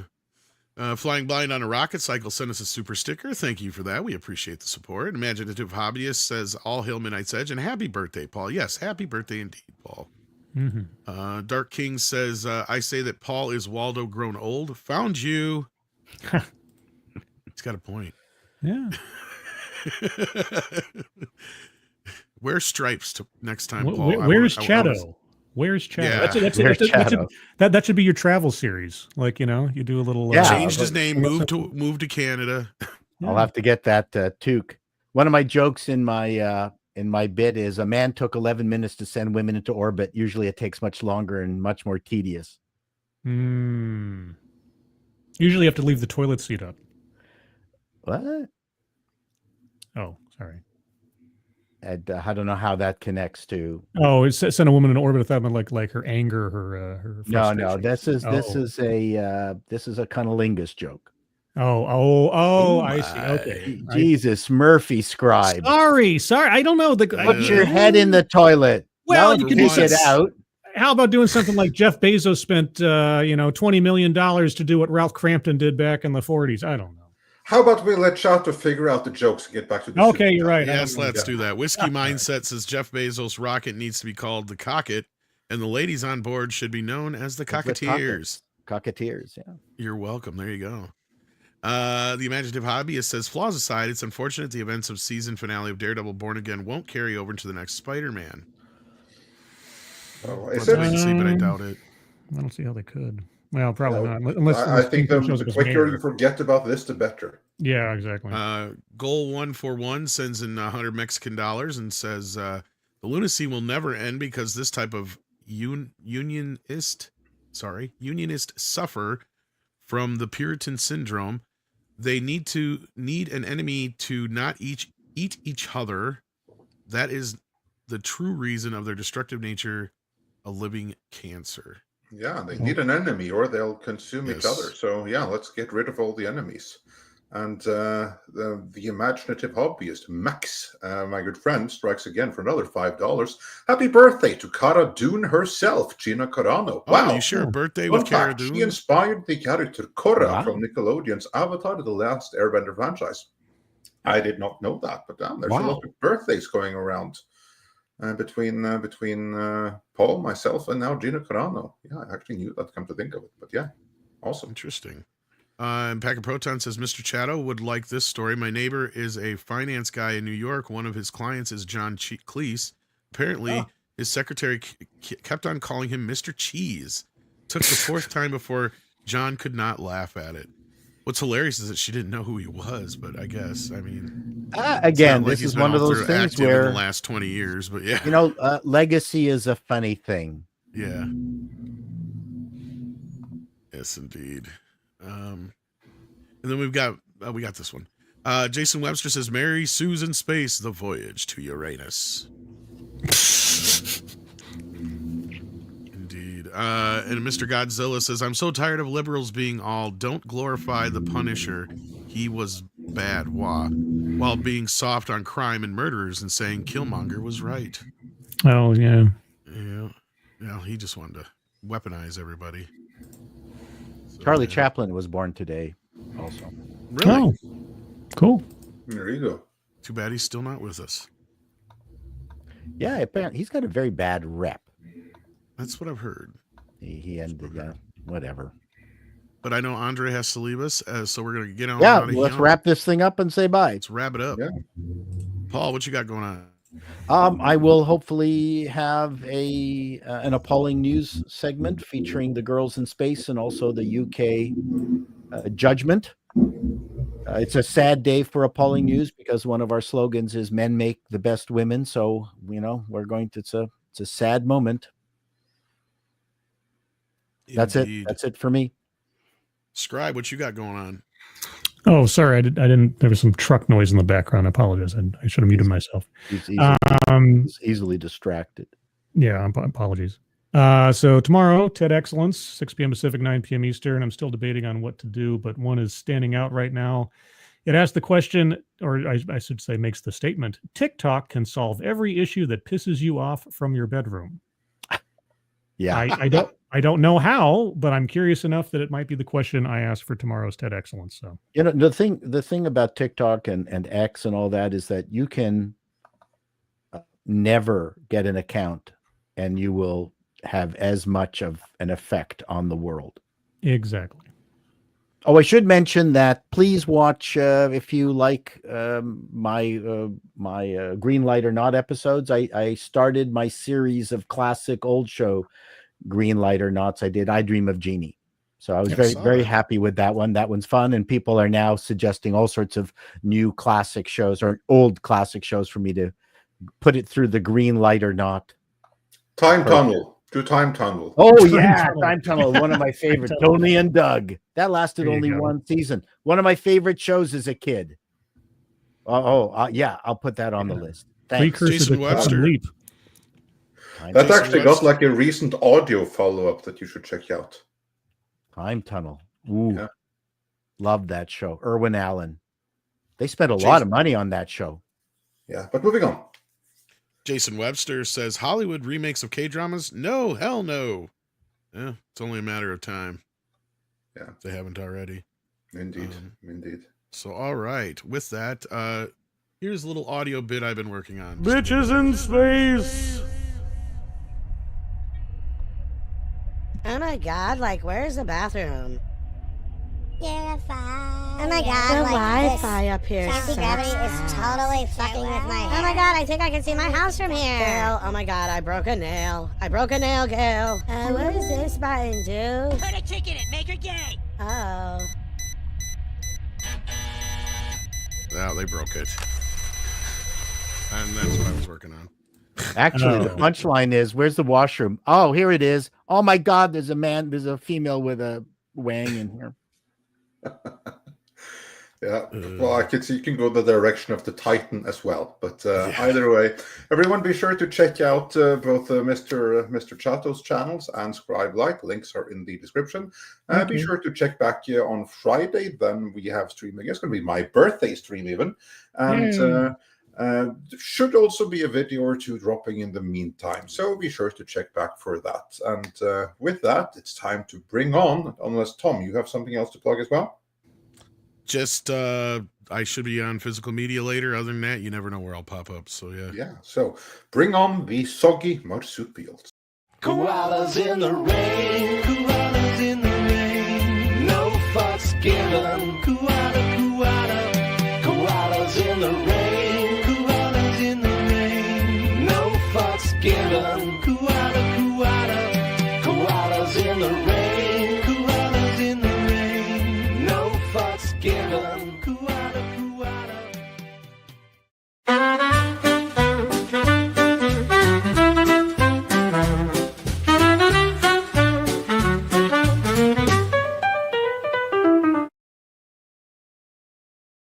Flying Blind on a Rocket Cycle sent us a super sticker. Thank you for that. We appreciate the support. Imaginative Hobbyist says, all hail Midnight's Edge and happy birthday, Paul. Yes, happy birthday indeed, Paul. Mm-hmm. Dark King says, I say that Paul is Waldo grown old. Found you. He's got a point. Yeah. Wear stripes to next time, Wh- Paul. wh- Where's I was- Chatto? Where's Chatto? Yeah. Where's That should be your travel series. Like, you know, you do a little Yeah. changed his but- name, moved to Canada. I'll have to get that toque. One of my jokes in my bit is a man took 11 minutes to send women into orbit. Usually it takes much longer and much more tedious. Usually you have to leave the toilet seat up. What? Oh, sorry. And I don't know how that connects to. Oh, it's sent a woman in orbit without like her anger, her No. frustration. This is a cunnilingus joke. Oh, I see. Okay. Jesus, Murphy scribe. Sorry. I don't know. Put your head in the toilet. Well, now you can you do get out. How about doing something like Jeff Bezos spent, $20 million to do what Ralph Crampton did back in the 40s? I don't know. How about we let Chato figure out the jokes and get back to the Okay, you're right. Yes, let's do that. Whiskey Mindset says Jeff Bezos' rocket needs to be called the Cocket, and the ladies on board should be known as the Cockatiers. Cockatiers, yeah. You're welcome. There you go. The Imaginative Hobbyist says, flaws aside, it's unfortunate the events of season finale of Daredevil Born Again won't carry over into the next Spider-Man. Oh, Let's is it? wait and see, but I doubt it. I don't see how they could. Well, probably not. Unless I think the shows up as quicker mayor. you forget about this, the better. Yeah, exactly. Goal 141 sends in 100 Mexican dollars and says, the lunacy will never end because this type of unionist suffer from the Puritan syndrome. They need an enemy to not eat each other. That is the true reason of their destructive nature, a living cancer. Yeah, they need an enemy or they'll consume each Yes. other. So yeah, let's get rid of all the enemies. And the imaginative hobbyist, Max, my good friend, strikes again for another $5. Happy birthday to Cara Dune herself, Gina Carano. Wow, you share a birthday with Fun Cara fact, Dune? she inspired the character Korra Wow. from Nickelodeon's Avatar, the Last Airbender franchise. I did not know that, but there's a lot of birthdays going around between Paul, myself, and now Gina Carano. Yeah, I actually knew that, come to think of it. But yeah, awesome. Interesting. And Packer Proton says, Mr. Chatto would like this story. My neighbor is a finance guy in New York. One of his clients is John Cleese. Apparently, his secretary kept on calling him Mr. Cheese. Took the fourth time before John could not laugh at it. What's hilarious is that she didn't know who he was, but I guess, I mean... Again, it's not like this he's is been one of all those through things active where... in the last 20 years, but yeah. Legacy is a funny thing. Yeah. Yes, indeed. And then we got this one. Jason Webster says, Mary Susan Space, the voyage to Uranus. Indeed. And Mr. Godzilla says, I'm so tired of liberals being all, don't glorify the Punisher. He was bad, while being soft on crime and murderers and saying Killmonger was right. Oh, yeah. Yeah. Yeah, he just wanted to weaponize everybody. So, Charlie Chaplin was born today also. Really? Oh, cool. There you go. Too bad he's still not with us. Yeah, apparently he's got a very bad rep. That's what I've heard. He ended, whatever. But I know Andre has to leave us, so we're going to get on. Yeah, out of let's here. wrap this thing up and say bye. Let's wrap it up. Yeah. Paul, what you got going on? I will hopefully have an appalling news segment featuring the girls in space and also the UK judgment. It's a sad day for appalling news because one of our slogans is "Men make the best women." So we're going to. It's a sad moment. That's Indeed. it. That's it for me. Scribe, what you got going on? Oh, sorry. I didn't. There was some truck noise in the background. I apologize. I should have muted myself. He's easily distracted. Yeah, apologies. So tomorrow, TED Excellence, 6 p.m. Pacific, 9 p.m. Eastern. I'm still debating on what to do, but one is standing out right now. It asks the question, or I should say makes the statement, TikTok can solve every issue that pisses you off from your bedroom. Yeah. I don't know how, but I'm curious enough that it might be the question I ask for tomorrow's TED Excellence. So the thing about TikTok and X and all that is that you can never get an account and you will have as much of an effect on the world. Exactly. Oh, I should mention that please watch if you like my Green Light or Not episodes. I started my series of classic old show Green Light or Nots. I did I Dream of Jeannie. So I was very happy with that one. That one's fun, and people are now suggesting all sorts of new classic shows or old classic shows for me to put it through the Green Light or Not. Time Tunnel. Do Time Tunnel. Oh yeah, Time Tunnel, one of my favorites. Tony and Doug. That lasted only one season. One of my favorite shows as a kid. Yeah, I'll put that on the list. Thanks. Jason Webster. Leap. That actually got like a recent audio follow-up that you should check out. Time Tunnel. Ooh, Yeah. Love that show. Irwin Allen. They spent a lot of money on that show. Yeah, but moving on. Jason Webster says Hollywood remakes of K-dramas? No, hell no. Yeah, it's only a matter of time. Yeah. If they haven't already. Indeed. Indeed. So, all right. With that, here's a little audio bit I've been working on. Bitches in space. Oh my god, like, where's the bathroom? You're fine. Oh my god, the Wi-Fi up here Anti-gravity sucks. is totally fucking with my head. Oh my god, I think I can see my house from here. Gail, oh my god, I broke a nail. I broke a nail, Gail. What does this button do? Put a chick in it, make her gay. Oh. Oh, they broke it. And that's what I was working on. Actually, the punchline is, where's the washroom? Oh, here it is. Oh my god, there's a female with a wang in here. Yeah, well, I can see you can go the direction of the Titan as well. But either way, everyone be sure to check out both Mr. Chato's channels and Scribe Light. Links are in the description. Be sure to check back on Friday. Then we have streaming. It's going to be my birthday stream even. And should also be a video or two dropping in the meantime. So be sure to check back for that. And with that, it's time to bring on, unless Tom, you have something else to plug as well? Just, I should be on physical media later. Other than that, you never know where I'll pop up. So, yeah. Yeah, so bring on the soggy marsupials. Koalas in the rain, koalas in the rain, no fucks given. Koala, koala, koalas in the rain, koalas in the rain, no fucks given. Koala, koala, koalas in the rain, koalas in the rain, no fucks given.